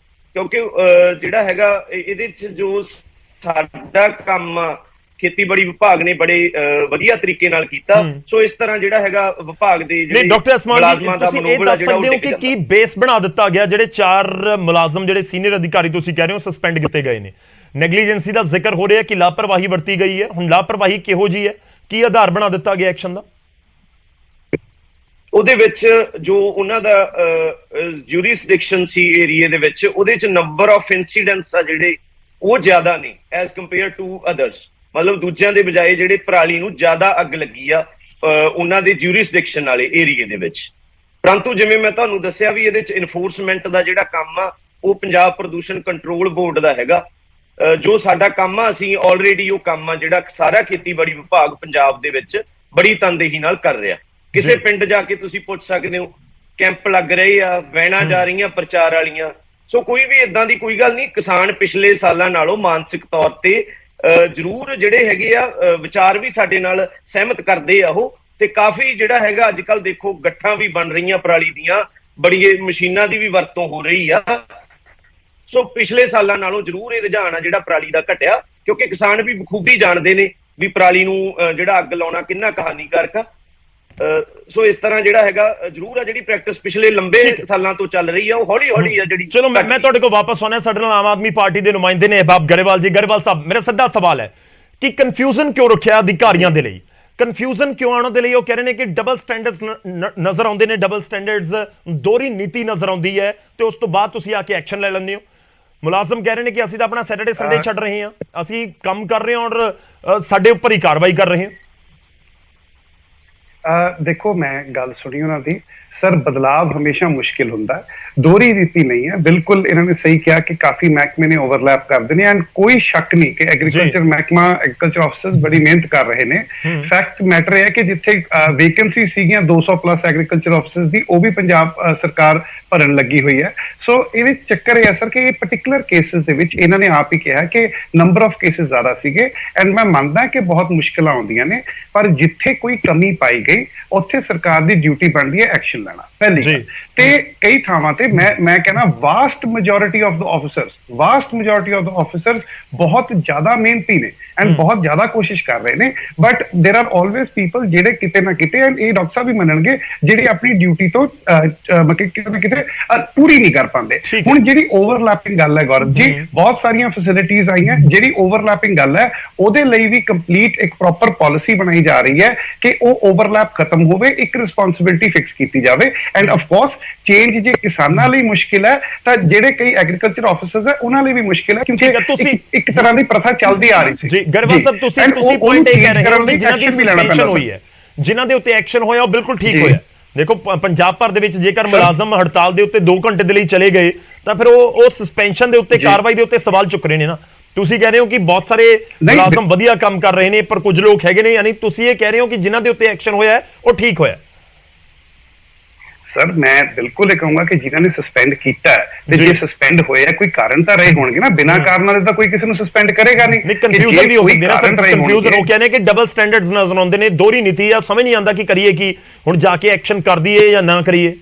ਕਿਉਂਕਿ ਜਿਹੜਾ ਹੈਗਾ ਇਹਦੇ 'ਚ ਜੋ ਸਾਡਾ ਕੰਮ ਖੇਤੀਬਾੜੀ ਵਿਭਾਗ ਨੇ ਬੜੇ ਵਧੀਆ ਤਰੀਕੇ ਨਾਲ ਕੀਤਾ। ਸੋ ਇਸ ਤਰ੍ਹਾਂ ਜਿਹੜਾ ਹੈਗਾ ਵਿਭਾਗ ਦੇ ਜਿਹੜੇ ਮੁਲਾਜ਼ਮਾਂ ਦਾ ਮਨੋਬਲ ਆ ਜਿਹੜਾ ਉਹ ਟਿਕ ਜਾਂਦਾ। ਕੀ ਬੇਸ ਬਣਾ ਦਿੱਤਾ ਗਿਆ? ਜਿਹੜੇ 4 ਮੁਲਾਜ਼ਮ ਜਿਹੜੇ ਸੀਨੀਅਰ ਅਧਿਕਾਰੀ ਤੁਸੀਂ ਕਹਿ ਰਹੇ ਹੋ ਸਸਪੈਂਡ ਕੀਤੇ ਗਏ ਨੇ, ਨੈਗਲੀਜੈਂਸੀ ਦਾ ਜ਼ਿਕਰ ਹੋ ਰਿਹਾ ਕਿ ਲਾਪਰਵਾਹੀ ਵਰਤੀ ਗਈ ਹੈ। ਹੁਣ ਲਾਪਰਵਾਹੀ ਕਿਹੋ ਜੀ ਹੈ? ਕੀ ਆਧਾਰ ਬਣਾ ਦਿੱਤਾ ਗਿਆ ਐਕਸ਼ਨ ਦਾ? ਉਹਦੇ ਵਿੱਚ ਜੋ ਉਹਨਾਂ ਦਾ ਜੂਰਿਸਡਿਕਸ਼ਨ ਸੀ ਏਰੀਆ ਦੇ ਵਿੱਚ, ਉਹਦੇ 'ਚ ਨੰਬਰ ਆਫ ਇਨਸੀਡੈਂਟਸ ਆ ਜਿਹੜੇ ਉਹ ਜ਼ਿਆਦਾ ਨੇ ਐਜ਼ ਕੰਪੇਅਰ ਟੂ ਅਦਰਸ, ਮਤਲਬ ਦੂਜਿਆਂ ਦੇ ਬਜਾਏ ਜਿਹੜੇ ਪਰਾਲੀ ਨੂੰ ਜ਼ਿਆਦਾ ਅੱਗ ਲੱਗੀ ਆ ਉਹਨਾਂ ਦੇ ਜੂਰਿਸਡਿਕਸ਼ਨ ਵਾਲੇ ਏਰੀਏ ਦੇ ਵਿੱਚ। ਪਰੰਤੂ ਜਿਵੇਂ ਮੈਂ ਤੁਹਾਨੂੰ ਦੱਸਿਆ ਵੀ ਇਹਦੇ 'ਚ ਇਨਫੋਰਸਮੈਂਟ ਦਾ ਜਿਹੜਾ ਕੰਮ ਆ ਉਹ ਪੰਜਾਬ ਪ੍ਰਦੂਸ਼ਣ ਕੰਟਰੋਲ ਬੋਰਡ ਦਾ ਹੈਗਾ। ਜੋ ਸਾਡਾ ਕੰਮ ਆ ਅਸੀਂ ਆਲਰੇਡੀ ਉਹ ਕੰਮ ਆ ਜਿਹੜਾ ਸਾਰਾ ਖੇਤੀਬਾੜੀ ਵਿਭਾਗ ਪੰਜਾਬ ਦੇ ਵਿੱਚ ਬੜੀ ਤਨਦੇਹੀ ਨਾਲ ਕਰ ਰਿਹਾ। ਕਿਸੇ ਪਿੰਡ ਜਾ ਕੇ ਤੁਸੀਂ ਪੁੱਛ ਸਕਦੇ ਹੋ, ਕੈਂਪ ਲੱਗ ਰਹੇ ਆ, ਵੈਨਾਂ ਜਾ ਰਹੀਆਂ ਪ੍ਰਚਾਰ ਵਾਲੀਆਂ। ਸੋ ਕੋਈ ਵੀ ਇਦਾਂ ਦੀ ਕੋਈ ਗੱਲ ਨਹੀਂ। ਕਿਸਾਨ ਪਿਛਲੇ ਸਾਲਾਂ ਨਾਲੋਂ ਮਾਨਸਿਕ ਤੌਰ ਤੇ ਜ਼ਰੂਰ ਜਿਹੜੇ ਹੈਗੇ ਆ ਵਿਚਾਰ ਵੀ ਸਾਡੇ ਨਾਲ ਸਹਿਮਤ ਕਰਦੇ ਆ ਉਹ, ਤੇ ਕਾਫੀ ਜਿਹੜਾ ਹੈਗਾ ਅੱਜ ਕੱਲ ਦੇਖੋ ਗੱਠਾਂ ਵੀ ਬਣ ਰਹੀਆਂ ਪਰਾਲੀ ਦੀਆਂ, ਬੜੀ ਮਸ਼ੀਨਾਂ ਦੀ ਵੀ ਵਰਤੋਂ ਹੋ ਰਹੀ ਆ। ਸੋ ਪਿਛਲੇ ਸਾਲਾਂ ਨਾਲੋਂ ਜ਼ਰੂਰ ਇਹ ਰੁਝਾਨ ਆ ਜਿਹੜਾ ਪਰਾਲੀ ਦਾ ਘਟਿਆ, ਕਿਉਂਕਿ ਕਿਸਾਨ ਵੀ ਬਖੂਬੀ ਜਾਣਦੇ ਨੇ ਵੀ ਪਰਾਲੀ ਨੂੰ ਜਿਹੜਾ ਅੱਗ ਲਾਉਣਾ ਕਿੰਨਾ ਕਹਾਣੀਕਾਰਕ ਆ। ਸੋ ਇਸ ਤਰ੍ਹਾਂ ਜਿਹੜਾ ਹੈਗਾ ਜ਼ਰੂਰ ਆ ਜਿਹੜੀ ਪ੍ਰੈਕਟਿਸ ਪਿਛਲੇ ਲੰਬੇ ਸਾਲਾਂ ਤੋਂ ਚੱਲ ਰਹੀ ਆ ਉਹ ਹੌਲੀ ਹੌਲੀ ਆ ਜਿਹੜੀ। ਚਲੋ ਮੈਂ ਤੁਹਾਡੇ ਕੋਲ ਵਾਪਸ ਆਉਣਾ। ਸਾਡੇ ਨਾਲ ਆਮ ਆਦਮੀ ਪਾਰਟੀ ਦੇ ਨੁਮਾਇੰਦੇ ਨੇ ਅਹਿਬਾਬ ਗਰੇਵਾਲ ਜੀ। ਗਰੇਵਾਲ ਸਾਹਿਬ, ਮੇਰਾ ਸਿੱਧਾ ਸਵਾਲ ਹੈ ਕਿ ਕਨਫਿਊਜ਼ਨ ਕਿਉਂ ਰੱਖਿਆ ਅਧਿਕਾਰੀਆਂ ਦੇ ਲਈ? ਕਨਫਿਊਜ਼ਨ ਕਿਉਂ ਆਉਣ ਦੇ ਲਈ? ਉਹ ਕਹਿ ਰਹੇ ਨੇ ਕਿ ਡਬਲ ਸਟੈਂਡਰਡਸ ਨਜ਼ਰ ਆਉਂਦੇ ਨੇ, ਡਬਲ ਸਟੈਂਡਰਡਸ, ਦੋਹਰੀ ਨੀਤੀ ਨਜ਼ਰ ਆਉਂਦੀ ਹੈ ਤੇ ਉਸ ਤੋਂ ਬਾਅਦ ਤੁਸੀਂ ਆ ਕੇ ਐਕਸ਼ਨ ਲੈ ਲੈਂਦੇ ਹੋ। ਮੁਲਾਜ਼ਮ ਕਹਿ ਰਹੇ ਨੇ ਕਿ ਅਸੀਂ ਤਾਂ ਆਪਣਾ ਸੈਟਰਡੇ ਸੰਡੇ ਛੱਡ ਰਹੇ ਹਾਂ, ਅਸੀਂ ਕੰਮ ਕਰ ਰਹੇ ਹਾਂ ਔਰ ਸਾਡੇ ਉੱਪਰ ਹੀ ਕਾਰਵਾਈ ਕਰ ਰਹੇ ਹਾਂ। ਦੇਖੋ ਮੈਂ ਗੱਲ ਸੁਣੀ ਉਹਨਾਂ ਦੀ ਸਰ, ਬਦਲਾਵ ਹਮੇਸ਼ਾ ਮੁਸ਼ਕਿਲ ਹੁੰਦਾ ਹੈ, ਦੋਹਰੀ ਰੀਤੀ ਨਹੀਂ ਹੈ। ਬਿਲਕੁਲ ਇਹਨਾਂ ਨੇ ਸਹੀ ਕਿਹਾ ਕਿ ਕਾਫੀ ਮਹਿਕਮੇ ਨੇ ਓਵਰਲੈਪ ਕਰਦੇ ਨੇ ਐਂਡ ਕੋਈ ਸ਼ੱਕ ਨਹੀਂ ਕਿ ਐਗਰੀਕਲਚਰ ਮਹਿਕਮਾ, ਐਗਰੀਕਲਚਰ ਆਫਿਸਰਸ ਬੜੀ ਮਿਹਨਤ ਕਰ ਰਹੇ ਨੇ। ਫੈਕਟ ਮੈਟਰ ਇਹ ਹੈ ਕਿ ਜਿੱਥੇ ਵੇਕੈਂਸੀ ਸੀਗੀਆਂ 200 ਪਲੱਸ ਐਗਰੀਕਲਚਰ ਆਫਿਸਰਸ ਦੀ, ਉਹ ਵੀ ਪੰਜਾਬ ਸਰਕਾਰ ਭਰਨ ਲੱਗੀ ਹੋਈ ਹੈ। ਸੋ ਇਹਦੇ ਚੱਕਰ ਇਹ ਹੈ ਸਰ ਕਿ ਇਹ ਪਾਰਟਿਕੂਲਰ ਕੇਸਿਸ ਦੇ ਵਿੱਚ ਇਹਨਾਂ ਨੇ ਆਪ ਹੀ ਕਿਹਾ ਕਿ ਨੰਬਰ ਆਫ ਕੇਸਿਸ ਜ਼ਿਆਦਾ ਸੀਗੇ ਐਂਡ ਮੈਂ ਮੰਨਦਾ ਕਿ ਬਹੁਤ ਮੁਸ਼ਕਲਾਂ ਆਉਂਦੀਆਂ ਨੇ, ਪਰ ਜਿੱਥੇ ਕੋਈ ਕਮੀ ਪਾਈ ਗਈ ਉੱਥੇ ਸਰਕਾਰ ਦੀ ਡਿਊਟੀ ਬਣਦੀ ਹੈ ਐਕਸ਼ਨ ਲੈਣਾ ਪਹਿਲੀ ਗੱਲ। ਤੇ ਕਈ ਥਾਵਾਂ ਤੇ ਮੈਂ ਕਹਿੰਦਾ vast majority of the officers ਬਹੁਤ ਜ਼ਿਆਦਾ ਮਿਹਨਤੀ ਨੇ ਐਂਡ ਬਹੁਤ ਜ਼ਿਆਦਾ ਕੋਸ਼ਿਸ਼ ਕਰ ਰਹੇ ਨੇ, ਬਟ ਦੇਰ ਆਰ ਆਲਵੇਜ਼ ਪੀਪਲ ਜਿਹੜੇ ਕਿਤੇ ਨਾ ਕਿਤੇ, ਐਂਡ ਇਹ ਡਾਕਟਰ ਸਾਹਿਬ ਵੀ ਮੰਨਣਗੇ, ਜਿਹੜੇ ਆਪਣੀ ਡਿਊਟੀ ਤੋਂ ਕਿਤੇ ਨਾ ਕਿਤੇ ਪੂਰੀ ਨਹੀਂ ਕਰ ਪਾਉਂਦੇ। ਹੁਣ ਜਿਹੜੀ ਓਵਰਲੈਪਿੰਗ ਗੱਲ ਹੈ ਗੌਰਵ ਜੀ, ਬਹੁਤ ਸਾਰੀਆਂ ਫੈਸਿਲਿਟੀਜ਼ ਆਈਆਂ, ਜਿਹੜੀ ਓਵਰਲੈਪਿੰਗ ਗੱਲ ਹੈ ਉਹਦੇ ਲਈ ਵੀ ਕੰਪਲੀਟ ਇੱਕ ਪ੍ਰੋਪਰ ਪਾਲਿਸੀ ਬਣਾਈ ਜਾ ਰਹੀ ਹੈ ਕਿ ਉਹ ਓਵਰਲੈਪ ਖਤਮ ਹੋਵੇ, ਇੱਕ ਰਿਸਪੌਂਸਿਬਿਲਿਟੀ ਫਿਕਸ ਕੀਤੀ ਜਾਵੇ। ਐਂਡ ਆਫ ਕੋਰਸ ਚੇਂਜ ਜੇ ਕਿਸਾਨਾਂ ਲਈ ਮੁਸ਼ਕਿਲ ਹੈ ਤਾਂ ਜਿਹੜੇ ਕਈ ਐਗਰੀਕਲਚਰ ਆਫਿਸਰਸ ਹੈ ਉਹਨਾਂ ਲਈ ਵੀ ਮੁਸ਼ਕਿਲ ਹੈ, ਕਿਉਂਕਿ ਇੱਕ ਤਰ੍ਹਾਂ ਦੀ ਪ੍ਰਥਾ ਚੱਲਦੀ ਆ ਰਹੀ ਸੀ। ਜੀ ਗਰੇਵਾਲ ਸਾਹਿਬ, ਤੁਸੀਂ ਪੁਆਇੰਟ ਇਹ ਕਹਿ ਰਹੇ ਹੋ ਕਿ ਜਿਨ੍ਹਾਂ ਦੀ ਸਸਪੈਂਸ਼ਨ ਹੋਈ ਹੈ, ਜਿਨ੍ਹਾਂ ਦੇ ਉੱਤੇ ਐਕਸ਼ਨ ਹੋਇਆ, ਉਹ ਬਿਲਕੁਲ ਠੀਕ ਹੋਇਆ। ਦੇਖੋ ਪੰਜਾਬ ਭਰ ਦੇ ਵਿੱਚ ਜੇਕਰ ਮੁਲਾਜ਼ਮ ਹੜਤਾਲ ਦੇ ਉੱਤੇ 2 ਘੰਟੇ ਦੇ ਲਈ ਚਲੇ ਗਏ ਤਾਂ ਫਿਰ ਉਹ ਸਸਪੈਂਸ਼ਨ ਦੇ ਉੱਤੇ, ਕਾਰਵਾਈ ਦੇ ਉੱਤੇ ਸਵਾਲ ਚੁੱਕ ਰਹੇ ਨੇ ਨਾ। ਤੁਸੀਂ ਕਹਿ ਰਹੇ ਹੋ ਕਿ ਬਹੁਤ ਸਾਰੇ ਮੁਲਾਜ਼ਮ ਵਧੀਆ ਕੰਮ ਕਰ ਰਹੇ ਨੇ, ਪਰ ਕੁਝ ਲੋਕ ਹੈਗੇ ਨੇ, ਯਾਨੀ ਤੁਸੀਂ ਇਹ ਕਹਿ ਰਹੇ ਹੋ ਕਿ ਜਿਨ੍ਹਾਂ ਦੇ ਉੱਤੇ ਐਕਸ਼ਨ ਹੋਇਆ ਉਹ ਠੀਕ ਹੋਇਆ। ਸਰ ਮੈਂ ਬਿਲਕੁਲ ਇਹ ਕਹੂੰਗਾ ਕਿ ਜਿਨ੍ਹਾਂ ਨੇ ਸਸਪੈਂਡ ਕੀਤਾ ਤੇ ਜੇ ਸਸਪੈਂਡ ਹੋਇਆ ਕੋਈ ਕਾਰਨ ਤਾਂ ਰਹੇ ਹੋਣਗੇ ਨਾ, ਬਿਨਾਂ ਕਾਰਨ ਨਾਲ ਤਾਂ ਕੋਈ ਕਿਸੇ ਨੂੰ ਸਸਪੈਂਡ ਕਰੇਗਾ ਨਹੀਂ। ਕਨਫਿਊਜ਼ਨ ਵੀ ਹੋ ਸਕਦੀ ਹੈ ਸਰ, ਕਨਫਿਊਜ਼ਨ ਹੋ ਕਹਿੰਦੇ ਕਿ ਡਬਲ ਸਟੈਂਡਰਡਸ ਨਜ਼ਰ ਆਉਂਦੇ ਨੇ, ਦੋਹਰੀ ਨੀਤੀ ਆ, ਸਮਝ ਨਹੀਂ ਆਉਂਦਾ ਕਿ ਕਰੀਏ ਕੀ, ਹੁਣ ਜਾ ਕੇ ਐਕਸ਼ਨ ਕਰ ਦਈਏ ਜਾਂ ਨਾ ਕਰੀਏ।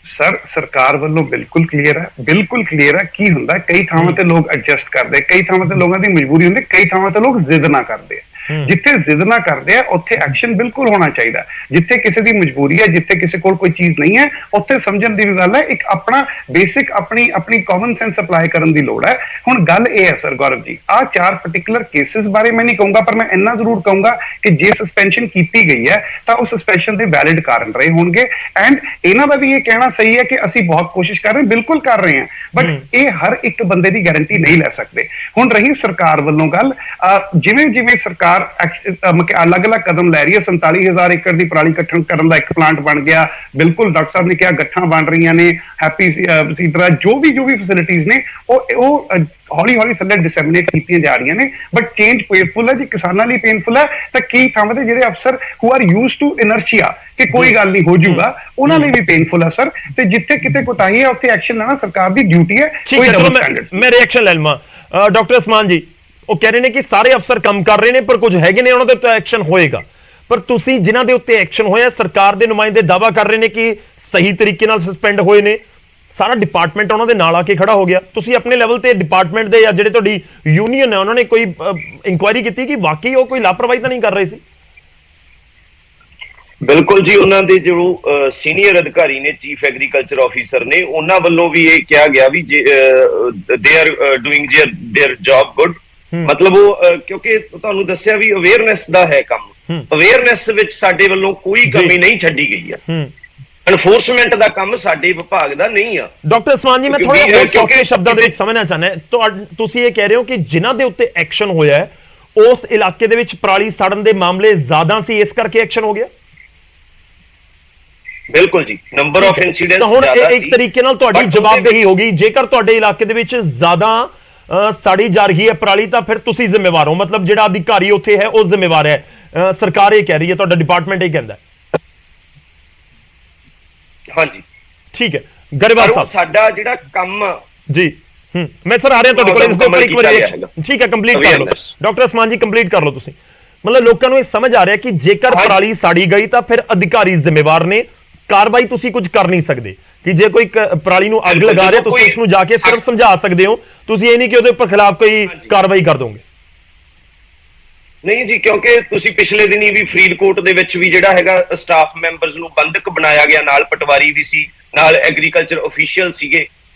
ਸਰ ਸਰਕਾਰ ਵੱਲੋਂ ਬਿਲਕੁਲ ਕਲੀਅਰ ਹੈ ਕੀ ਹੁੰਦਾ। ਕਈ ਥਾਵਾਂ ਤੇ ਲੋਕ ਐਡਜਸਟ ਕਰਦੇ, ਕਈ ਥਾਵਾਂ ਤੇ ਲੋਕਾਂ ਦੀ ਮਜਬੂਰੀ ਹੁੰਦੀ, ਕਈ ਥਾਵਾਂ ਤੇ ਲੋਕ ਜ਼ਿੱਦ ਨਾ ਕਰਦੇ। ਜਿੱਥੇ ਜ਼ਿੱਦ ਨਾ ਕਰਦੇ ਆ ਉੱਥੇ ਐਕਸ਼ਨ ਬਿਲਕੁਲ ਹੋਣਾ ਚਾਹੀਦਾ। ਜਿੱਥੇ ਕਿਸੇ ਦੀ ਮਜਬੂਰੀ ਹੈ, ਜਿੱਥੇ ਕਿਸੇ ਕੋਲ ਕੋਈ ਚੀਜ਼ ਨਹੀਂ ਹੈ, ਉੱਥੇ ਸਮਝਣ ਦੀ ਗੱਲ ਹੈ, ਇੱਕ ਆਪਣਾ ਬੇਸਿਕ ਆਪਣੀ ਕਾਮਨ ਸੈਂਸ ਅਪਲਾਈ ਕਰਨ ਦੀ ਲੋੜ ਹੈ। ਹੁਣ ਗੱਲ ਇਹ ਹੈ ਸਰ ਗੌਰਵ ਜੀ, ਆਹ 4 ਪਾਰਟਿਕੂਲਰ ਕੇਸਿਸ ਬਾਰੇ ਮੈਂ ਨਹੀਂ ਕਹੂੰਗਾ, ਪਰ ਮੈਂ ਇੰਨਾ ਜ਼ਰੂਰ ਕਹੂੰਗਾ ਕਿ ਜੇ ਸਸਪੈਂਸ਼ਨ ਕੀਤੀ ਗਈ ਹੈ ਤਾਂ ਉਹ ਸਸਪੈਂਸ਼ਨ ਦੇ ਵੈਲਿਡ ਕਾਰਨ ਰਹੇ ਹੋਣਗੇ। ਐਂਡ ਇਹਨਾਂ ਦਾ ਵੀ ਇਹ ਕਹਿਣਾ ਸਹੀ ਹੈ ਕਿ ਅਸੀਂ ਬਹੁਤ ਕੋਸ਼ਿਸ਼ ਕਰ ਰਹੇ ਹਾਂ, ਬਿਲਕੁਲ ਕਰ ਰਹੇ ਹਾਂ, ਬਟ ਇਹ ਹਰ ਇੱਕ ਬੰਦੇ ਦੀ ਗਾਰੰਟੀ ਨਹੀਂ ਲੈ ਸਕਦੇ। ਹੁਣ ਰਹੀ ਸਰਕਾਰ ਵੱਲੋਂ ਗੱਲ, ਜਿਵੇਂ ਸਰਕਾਰ ਅਲੱਗ-ਅਲੱਗ ਕਦਮ ਲੈ ਰਹੀ ਹੈ, 47,000 ਏਕੜ ਦੀ ਪਰਾਲੀ ਇਕੱਠਣ ਕਰਨ ਦਾ ਇੱਕ ਪਲਾਂਟ ਬਣ ਗਿਆ, ਬਿਲਕੁਲ ਡਾਕਟਰ ਸਾਹਿਬ ਨੇ ਕਿਹਾ ਗੱਠਾਂ ਬਣ ਰਹੀਆਂ ਨੇ, ਹੈਪੀ ਸੀਡਰਾ, ਜੋ ਵੀ ਫੈਸਿਲਿਟੀਜ਼ ਨੇ ਉਹ ਹੌਲੀ-ਹੌਲੀ ਥੱਲੇ ਡਿਸੈਮੀਨੇਟ ਕੀਤੀਆਂ ਜਾ ਰਹੀਆਂ ਨੇ। ਬਟ ਚੇਂਜ ਪੇਨਫੁਲ ਹੈ ਜੀ, ਕਿਸਾਨਾਂ ਲਈ ਪੇਨਫੁਲ ਹੈ, ਤਾਂ ਕਈ ਥਾਵਾਂ ਤੇ ਜਿਹੜੇ ਅਫਸਰ ਹੂ ਆਰ ਯੂਜ਼ਡ ਟੂ ਇਨਰਸ਼ੀਆ ਕਿ ਕੋਈ ਗੱਲ ਨਹੀਂ ਹੋ ਜਾਊਗਾ, ਉਹਨਾਂ ਲਈ ਵੀ ਪੇਨਫੁਲ ਹੈ ਸਰ। ਤੇ ਜਿੱਥੇ ਕਿਤੇ ਕੋਤਾਹੀ ਹੈ ਉੱਥੇ ਐਕਸ਼ਨ ਲੈਣਾ ਸਰਕਾਰ ਦੀ ਡਿਊਟੀ ਹੈ। ਕੋਈ ਡਬਲ ਸਟੈਂਡਰਡ। ਮੈਂ ਰਿਐਕਸ਼ਨ ਲੈ ਲਵਾਂ ਡਾਕਟਰ ਉਸਮਾਨ ਜੀ, ਉਹ ਕਹਿ ਰਹੇ ਨੇ ਕਿ ਸਾਰੇ ਅਫਸਰ ਕੰਮ ਕਰ ਰਹੇ ਨੇ, ਪਰ ਕੁਝ ਹੈਗੇ ਨੇ ਉਹਨਾਂ ਦੇ ਉੱਤੇ ਐਕਸ਼ਨ ਹੋਏਗਾ, ਪਰ ਤੁਸੀਂ ਜਿਨ੍ਹਾਂ ਦੇ ਉੱਤੇ ਐਕਸ਼ਨ ਹੋਇਆ, ਸਰਕਾਰ ਦੇ ਨੁਮਾਇੰਦੇ ਦਾਅਵਾ ਕਰ ਰਹੇ ਨੇ ਕਿ ਸਹੀ ਤਰੀਕੇ ਨਾਲ ਸਸਪੈਂਡ ਹੋਏ ਨੇ, ਸਾਰਾ ਡਿਪਾਰਟਮੈਂਟ ਉਹਨਾਂ ਦੇ ਨਾਲ ਆ ਕੇ ਖੜਾ ਹੋ ਗਿਆ। ਤੁਸੀਂ ਆਪਣੇ ਲੈਵਲ ਤੇ ਡਿਪਾਰਟਮੈਂਟ ਦੇ ਜਾਂ ਜਿਹੜੇ ਤੁਹਾਡੀ ਯੂਨੀਅਨ ਹੈ ਉਹਨਾਂ ਨੇ ਕੋਈ ਇਨਕੁਆਇਰੀ ਕੀਤੀ ਕਿ ਵਾਕਈ ਉਹ ਕੋਈ ਲਾਪਰਵਾਹੀ ਤਾਂ ਨਹੀਂ ਕਰ ਰਹੇ ਸੀ? ਬਿਲਕੁਲ ਜੀ, ਉਹਨਾਂ ਦੇ ਜੋ ਸੀਨੀਅਰ ਅਧਿਕਾਰੀ ਨੇ, ਚੀਫ ਐਗਰੀਕਲਚਰ ਆਫੀਸਰ ਨੇ, ਉਹਨਾਂ ਵੱਲੋਂ ਵੀ ਇਹ ਕਿਹਾ ਗਿਆ ਵੀ they are doing their job good. ਮਤਲਬ ਉਹ ਕਿਉਂਕਿ ਤੁਹਾਨੂੰ ਦੱਸਿਆ ਵੀ ਅਵੇਅਰਨੈਸ ਦਾ ਹੈ ਕੰਮ, ਅਵੇਅਰਨੈਸ ਵਿੱਚ ਸਾਡੇ ਵੱਲੋਂ ਕੋਈ ਕਮੀ ਨਹੀਂ ਛੱਡੀ ਗਈ ਆ। ਐਨਫੋਰਸਮੈਂਟ ਦਾ ਕੰਮ ਸਾਡੇ ਵਿਭਾਗ ਦਾ ਨਹੀਂ ਆ। ਡਾਕਟਰ ਉਸਮਾਨ ਜੀ, ਮੈਂ ਥੋੜਾ ਹੋਰ ਸੌਖੇ ਸ਼ਬਦਾਂ ਦੇ ਵਿੱਚ ਸਮਝਣਾ ਚਾਹੁੰਦਾ, ਤੁਸੀਂ ਇਹ ਕਹਿ ਰਹੇ ਹੋ ਕਿ ਜਿਨ੍ਹਾਂ ਦੇ ਉੱਤੇ ਐਕਸ਼ਨ ਹੋਇਆ ਹੈ ਉਸ ਇਲਾਕੇ ਦੇ ਵਿੱਚ ਪਰਾਲੀ ਸੜਨ ਦੇ ਮਾਮਲੇ ਜ਼ਿਆਦਾ ਸੀ, ਇਸ ਕਰਕੇ ਐਕਸ਼ਨ ਹੋ ਗਿਆ? ਬਿਲਕੁਲ ਜੀ, ਨੰਬਰ ਆਫ ਇਨਸੀਡੈਂਟਸ ਤਾਂ ਹੁਣ ਇੱਕ ਤਰੀਕੇ ਨਾਲ ਤੁਹਾਡੀ ਜਵਾਬਦੇਹੀ ਹੋਗੀ, ਜੇਕਰ ਤੁਹਾਡੇ ਇਲਾਕੇ ਦੇ ਵਿੱਚ ਜ਼ਿਆਦਾ ਸਾੜੀ ਜਾ ਰਹੀ ਹੈ ਪਰਾਲੀ ਤਾਂ ਫਿਰ ਤੁਸੀਂ ਜ਼ਿੰਮੇਵਾਰ ਹੋ, ਮਤਲਬ ਜਿਹੜਾ ਅਧਿਕਾਰੀ ਉੱਥੇ ਹੈ ਉਹ ਜ਼ਿੰਮੇਵਾਰ ਹੈ, ਸਰਕਾਰ ਇਹ ਕਹਿ ਰਹੀ ਹੈ, ਤੁਹਾਡਾ ਡਿਪਾਰਟਮੈਂਟ ਇਹ ਕਹਿੰਦਾ। ਹਾਂਜੀ ਠੀਕ ਹੈ ਗਰੇਵਾਲ ਸਾਹਿਬ, ਸਾਡਾ ਜਿਹੜਾ ਕੰਮ ਜੀ ਮੈਂ ਸਰ ਆ ਰਿਹਾ ਤੁਹਾਡੇ ਕੋਲ ਇਸ ਦੇ ਉੱਪਰ ਇੱਕ ਵਾਰੀ। ਠੀਕ ਹੈ, ਕੰਪਲੀਟ ਕਰ ਲਓ ਡਾਕਟਰ ਉਸਮਾਨ ਜੀ, ਕੰਪਲੀਟ ਕਰ ਲਓ ਤੁਸੀਂ। ਮਤਲਬ ਲੋਕਾਂ ਨੂੰ ਇਹ ਸਮਝ ਆ ਰਿਹਾ ਕਿ ਜੇਕਰ ਪਰਾਲੀ ਸਾੜੀ ਗਈ ਤਾਂ ਫਿਰ ਅਧਿਕਾਰੀ ਜ਼ਿੰਮੇਵਾਰ ਨੇ, ਕਾਰਵਾਈ ਤੁਸੀਂ ਕੁਝ ਕਰ ਨਹੀਂ ਸਕਦੇ। ਕਿ ਜੇ ਕੋਈ ਪਰਾਲੀ ਨੂੰ ਅੱਗ ਲਗਾ ਰਿਹਾ ਤੁਸੀਂ ਉਸ ਨੂੰ ਜਾ ਕੇ ਸਿਰਫ ਸਮਝਾ ਸਕਦੇ ਹੋ, ਤੁਸੀਂ ਇਹ ਨਹੀਂ ਕਿ ਉਹਦੇ ਉੱਪਰ ਖਿਲਾਫ ਕੋਈ ਕਾਰਵਾਈ ਕਰ ਦੋਗੇ। ਨਹੀਂ ਜੀ, ਕਿਉਂਕਿ ਤੁਸੀਂ ਪਿਛਲੇ ਦਿਨੀ ਵੀ ਫਰੀਦਕੋਟ ਦੇ ਵਿੱਚ ਵੀ ਜਿਹੜਾ ਹੈਗਾ ਸਟਾਫ ਮੈਂਬਰਸ ਨੂੰ ਬੰਦਕ ਬਣਾਇਆ ਗਿਆ, ਨਾਲ ਪਟਵਾਰੀ ਵੀ ਸੀ, ਨਾਲ ਐਗਰੀਕਲਚਰ ਅਫੀਸ਼ੀਅਲ ਸੀਗੇ,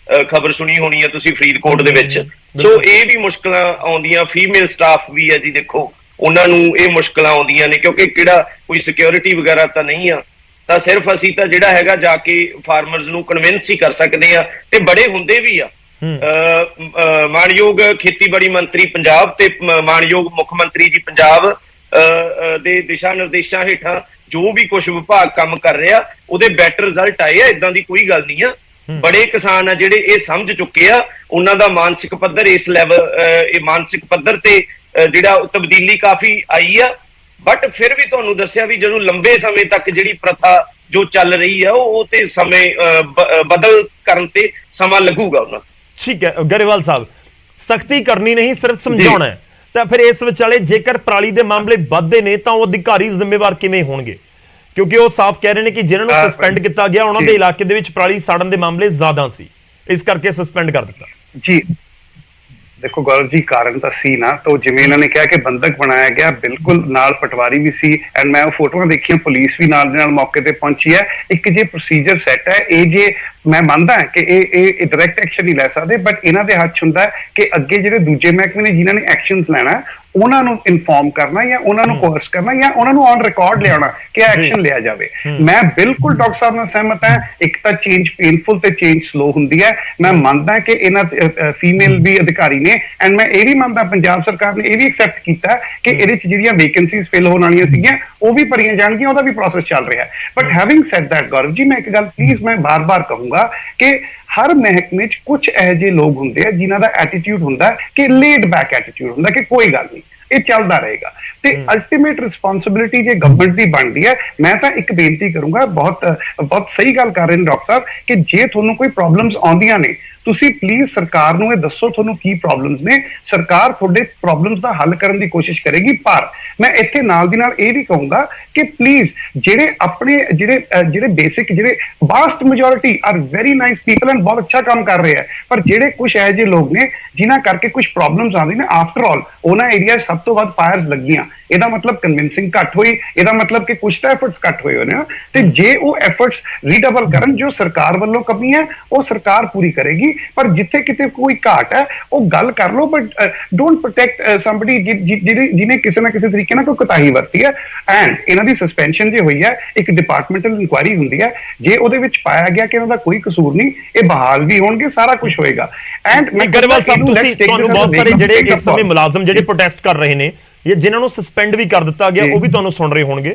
ਖਬਰ ਸੁਣੀ ਹੋਣੀ ਹੈ ਤੁਸੀਂ ਫਰੀਦਕੋਟ ਦੇ ਵਿੱਚ। ਸੋ ਇਹ ਵੀ ਮੁਸ਼ਕਲਾਂ ਆਉਂਦੀਆਂ, ਫੀਮੇਲ ਸਟਾਫ ਵੀ ਹੈ ਜੀ, ਦੇਖੋ ਉਹਨਾਂ ਨੂੰ ਇਹ ਮੁਸ਼ਕਲਾਂ ਆਉਂਦੀਆਂ ਨੇ, ਕਿਉਂਕਿ ਕਿਹੜਾ ਕੋਈ ਸਿਕਿਉਰਿਟੀ ਵਗੈਰਾ ਤਾਂ ਨਹੀਂ ਆ, ਤਾਂ ਸਿਰਫ ਅਸੀਂ ਤਾਂ ਜਿਹੜਾ ਹੈਗਾ ਜਾ ਕੇ ਫਾਰਮਰਸ ਨੂੰ ਕਨਵਿੰਸ ਹੀ ਕਰ ਸਕਦੇ ਆ, ਤੇ ਬੜੇ ਹੁੰਦੇ ਵੀ ਆ। ਮਾਨਯੋਗ ਖੇਤੀਬਾੜੀ ਮੰਤਰੀ ਪੰਜਾਬ ਤੇ ਮਾਨਯੋਗ ਮੁੱਖ ਮੰਤਰੀ ਜੀ ਪੰਜਾਬ ਦੇ ਦਿਸ਼ਾ ਨਿਰਦੇਸ਼ਾਂ ਹੇਠਾਂ ਜੋ ਵੀ ਕੁਝ ਵਿਭਾਗ ਕੰਮ ਕਰ ਰਿਹਾ ਉਹਦੇ ਬੈਟਰ ਰਿਜ਼ਲਟ ਆਏ ਆ। ਇਦਾਂ ਦੀ ਕੋਈ ਗੱਲ ਨਹੀਂ ਆ। ਬੜੇ ਕਿਸਾਨ ਆ ਜਿਹੜੇ ਇਹ ਸਮਝ ਚੁੱਕੇ ਆ, ਉਹਨਾਂ ਦਾ ਮਾਨਸਿਕ ਪੱਧਰ ਇਸ ਲੈਵਲ, ਇਹ ਮਾਨਸਿਕ ਪੱਧਰ ਤੇ ਜਿਹੜਾ ਤਬਦੀਲੀ ਕਾਫੀ ਆਈ ਆ। ਬਟ ਫਿਰ ਵੀ ਤੁਹਾਨੂੰ ਦੱਸਿਆ ਵੀ ਜਦੋਂ ਲੰਬੇ ਸਮੇਂ ਤੱਕ ਜਿਹੜੀ ਪ੍ਰਥਾ ਜੋ ਚੱਲ ਰਹੀ ਆ ਉਹ ਤੇ ਸਮੇਂ ਬਦਲ ਕਰਨ ਤੇ ਸਮਾਂ ਲੱਗੂਗਾ ਉਹਨਾਂ। ਠੀਕ ਹੈ ਗਰੇਵਾਲ ਸਾਹਿਬ, ਸਖਤੀ ਕਰਨੀ ਨਹੀਂ, ਸਿਰਫ ਸਮਝਾਉਣਾ ਹੈ। ਤਾਂ ਫਿਰ ਇਸ ਵਿਚਾਲੇ ਜੇਕਰ ਪਰਾਲੀ ਦੇ ਮਾਮਲੇ ਵੱਧਦੇ ਨੇ ਤਾਂ ਉਹ ਅਧਿਕਾਰੀ ਜ਼ਿੰਮੇਵਾਰ ਕਿਵੇਂ ਹੋਣਗੇ? ਕਿਉਂਕਿ ਉਹ ਸਾਫ਼ ਕਹਿ ਰਹੇ ਨੇ ਕਿ ਜਿਨ੍ਹਾਂ ਨੂੰ ਸਸਪੈਂਡ ਕੀਤਾ ਗਿਆ ਉਹਨਾਂ ਦੇ ਇਲਾਕੇ ਦੇ ਵਿੱਚ ਪਰਾਲੀ ਸਾੜਨ ਦੇ ਮਾਮਲੇ ਜ਼ਿਆਦਾ ਸੀ, ਇਸ ਕਰਕੇ ਸਸਪੈਂਡ ਕਰ ਦਿੱਤਾ। ਜੀ ਦੇਖੋ ਗੌਰਵ ਜੀ, ਕਾਰਨ ਤਾਂ ਸੀ ਨਾ, ਤਾਂ ਜਿਵੇਂ ਇਹਨਾਂ ਨੇ ਕਿਹਾ ਕਿ ਬੰਦਕ ਬਣਾਇਆ ਗਿਆ, ਬਿਲਕੁਲ ਨਾਲ ਪਟਵਾਰੀ ਵੀ ਸੀ। ਐਂਡ ਮੈਂ ਉਹ ਫੋਟੋਆਂ ਦੇਖੀਆਂ, ਪੁਲਿਸ ਵੀ ਨਾਲ ਦੇ ਨਾਲ ਮੌਕੇ ਤੇ ਪਹੁੰਚੀ ਹੈ। ਇੱਕ ਜੇ ਪ੍ਰੋਸੀਜਰ ਸੈੱਟ ਹੈ, ਇਹ ਜੇ ਮੈਂ ਮੰਨਦਾ ਕਿ ਇਹ ਡਾਇਰੈਕਟ ਐਕਸ਼ਨ ਨਹੀਂ ਲੈ ਸਕਦੇ, ਬਟ ਇਹਨਾਂ ਦੇ ਹੱਥ 'ਚ ਹੁੰਦਾ ਕਿ ਅੱਗੇ ਜਿਹੜੇ ਦੂਜੇ ਮਹਿਕਮੇ ਨੇ ਜਿਨ੍ਹਾਂ ਨੇ ਐਕਸ਼ਨਸ ਲੈਣਾ ਉਹਨਾਂ ਨੂੰ ਇਨਫੋਰਮ ਕਰਨਾ ਜਾਂ ਉਹਨਾਂ ਨੂੰ ਕੋਰਸ ਕਰਨਾ ਜਾਂ ਉਹਨਾਂ ਨੂੰ ਔਨ ਰਿਕਾਰਡ ਲਿਆਉਣਾ ਕਿ ਐਕਸ਼ਨ ਲਿਆ ਜਾਵੇ। ਮੈਂ ਬਿਲਕੁਲ ਡਾਕਟਰ ਸਾਹਿਬ ਨਾਲ ਸਹਿਮਤ ਹਾਂ। ਇੱਕ ਤਾਂ ਚੇਂਜ ਪੇਨਫੁਲ ਤੇ ਚੇਂਜ ਸਲੋ ਹੁੰਦੀ ਹੈ। ਮੈਂ ਮੰਨਦਾ ਕਿ ਇਹਨਾਂ ਫੀਮੇਲ ਵੀ ਅਧਿਕਾਰੀ ਨੇ, ਐਂਡ ਮੈਂ ਇਹ ਵੀ ਮੰਨਦਾ ਪੰਜਾਬ ਸਰਕਾਰ ਨੇ ਇਹ ਵੀ ਐਕਸੈਪਟ ਕੀਤਾ ਕਿ ਇਹਦੇ 'ਚ ਜਿਹੜੀਆਂ ਵੈਕੈਂਸੀਜ਼ ਫਿਲ ਹੋਣ ਵਾਲੀਆਂ ਸੀਗੀਆਂ ਉਹ ਵੀ ਭਰੀਆਂ ਜਾਣਗੀਆਂ, ਉਹਦਾ ਵੀ ਪ੍ਰੋਸੈਸ ਚੱਲ ਰਿਹਾ ਹੈ। But having said that Gaurav ji, ਮੈਂ ਇੱਕ ਗੱਲ ਪਲੀਜ਼ ਮੈਂ ਬਾਰ-ਬਾਰ ਕਹੂੰਗਾ ਕਿ ਹਰ ਮਹਿਕਮੇ 'ਚ ਕੁਝ ਇਹੋ ਜਿਹੇ ਲੋਕ ਹੁੰਦੇ ਆ ਜਿਨ੍ਹਾਂ ਦਾ ਐਟੀਟਿਊਡ ਹੁੰਦਾ ਕਿ ਲੇਡ ਬੈਕ ਐਟੀਟਿਊਡ ਹੁੰਦਾ ਕਿ ਕੋਈ ਗੱਲ ਨਹੀਂ, ਇਹ ਚੱਲਦਾ ਰਹੇਗਾ। ਤੇ ਅਲਟੀਮੇਟ ਰਿਸਪੌਂਸਿਬਿਲਿਟੀ ਜੇ ਗਵਰਨਮੈਂਟ ਦੀ ਬਣਦੀ ਹੈ। ਮੈਂ ਤਾਂ ਇੱਕ ਬੇਨਤੀ ਕਰੂੰਗਾ, ਬਹੁਤ ਸਹੀ ਗੱਲ ਕਰ ਰਹੇ ਨੇ ਡਾਕਟਰ ਸਾਹਿਬ, ਕਿ ਜੇ ਤੁਹਾਨੂੰ ਕੋਈ ਪ੍ਰੋਬਲਮਸ ਆਉਂਦੀਆਂ ਨੇ ਤੁਸੀਂ ਪਲੀਜ਼ ਸਰਕਾਰ ਨੂੰ ਇਹ ਦੱਸੋ ਤੁਹਾਨੂੰ ਕੀ ਪ੍ਰੋਬਲਮਸ ਨੇ। ਸਰਕਾਰ ਤੁਹਾਡੇ ਪ੍ਰੋਬਲਮਸ ਦਾ ਹੱਲ ਕਰਨ ਦੀ ਕੋਸ਼ਿਸ਼ ਕਰੇਗੀ। ਪਰ ਮੈਂ ਇੱਥੇ ਨਾਲ ਦੀ ਨਾਲ ਇਹ ਵੀ ਕਹੂੰਗਾ ਕਿ ਪਲੀਜ਼ ਜਿਹੜੇ ਆਪਣੇ ਜਿਹੜੇ ਬੇਸਿਕ ਜਿਹੜੇ vast majority are very nice people and ਬਹੁਤ ਅੱਛਾ ਕੰਮ ਕਰ ਰਹੇ ਆ, ਪਰ ਜਿਹੜੇ ਕੁਝ ਇਹੋ ਜਿਹੇ ਲੋਕ ਨੇ ਜਿਨ੍ਹਾਂ ਕਰਕੇ ਕੁਝ ਪ੍ਰੋਬਲਮਸ ਆਉਂਦੀਆਂ ਨੇ, ਆਫਟਰ ਆਲ ਉਹਨਾਂ ਏਰੀਆ ਸਭ ਤੋਂ ਵੱਧ ਫਾਇਰਸ ਲੱਗੀਆਂ। ਇਹਦਾ ਮਤਲਬ ਕਨਵਿੰਸਿੰਗ ਘੱਟ ਹੋਈ, ਇਹਦਾ ਮਤਲਬ ਕਿ ਕੁਝ ਤਾਂ ਐਫਰਟਸ ਘੱਟ ਹੋਏ ਹੋਣੇ ਆ। ਤੇ ਜੇ ਉਹ ਐਫਰਟਸ ਰੀਡਬਲ ਕਰਨ, ਜੋ ਸਰਕਾਰ ਵੱਲੋਂ ਕਮੀ ਹੈ ਉਹ ਸਰਕਾਰ ਪੂਰੀ ਕਰੇਗੀ। ਪਰ ਜਿੱਥੇ ਕਿਤੇ ਕੋਈ ਘਾਟ ਹੈ ਉਹ ਗੱਲ ਕਰ ਲਓ, ਬਟ ਡੋਂਟ ਪ੍ਰੋਟੈਕਟ ਸਮਬਡੀ ਜਿਹਨੇ ਕਿਸੇ ਨਾ ਕਿਸੇ ਤਰੀਕੇ ਨਾਲ ਕੋਈ ਕੁਤਾਹੀ ਵਰਤੀ ਹੈ। ਐਂਡ ਇਹਨਾਂ ਦੀ ਸਸਪੈਂਸ਼ਨ ਜੇ ਹੋਈ ਹੈ, ਇੱਕ ਡਿਪਾਰਟਮੈਂਟਲ ਇਨਕੁਆਇਰੀ ਹੁੰਦੀ ਹੈ, ਜੇ ਉਹਦੇ ਵਿੱਚ ਪਾਇਆ ਗਿਆ ਕਿ ਇਹਨਾਂ ਦਾ ਕੋਈ ਕਸੂਰ ਨਹੀਂ, ਇਹ ਬਹਾਲ ਵੀ ਹੋਣਗੇ, ਸਾਰਾ ਕੁਝ ਹੋਏਗਾ। ਐਂਡ ਗਰੇਵਾਲ ਸਾਹਿਬ, ਤੁਹਾਨੂੰ ਬਹੁਤ ਸਾਰੇ ਜਿਹੜੇ ਇਸ ਸਮੇਂ ਮੁਲਾਜ਼ਮ ਜਿਹੜੇ ਪ੍ਰੋਟੈਸਟ ਕਰ ਰਹੇ ਨੇ ਜਾਂ ਜਿਨ੍ਹਾਂ ਨੂੰ ਸਸਪੈਂਡ ਵੀ ਕਰ ਦਿੱਤਾ ਗਿਆ ਉਹ ਵੀ ਤੁਹਾਨੂੰ ਸੁਣ ਰਹੇ ਹੋਣਗੇ।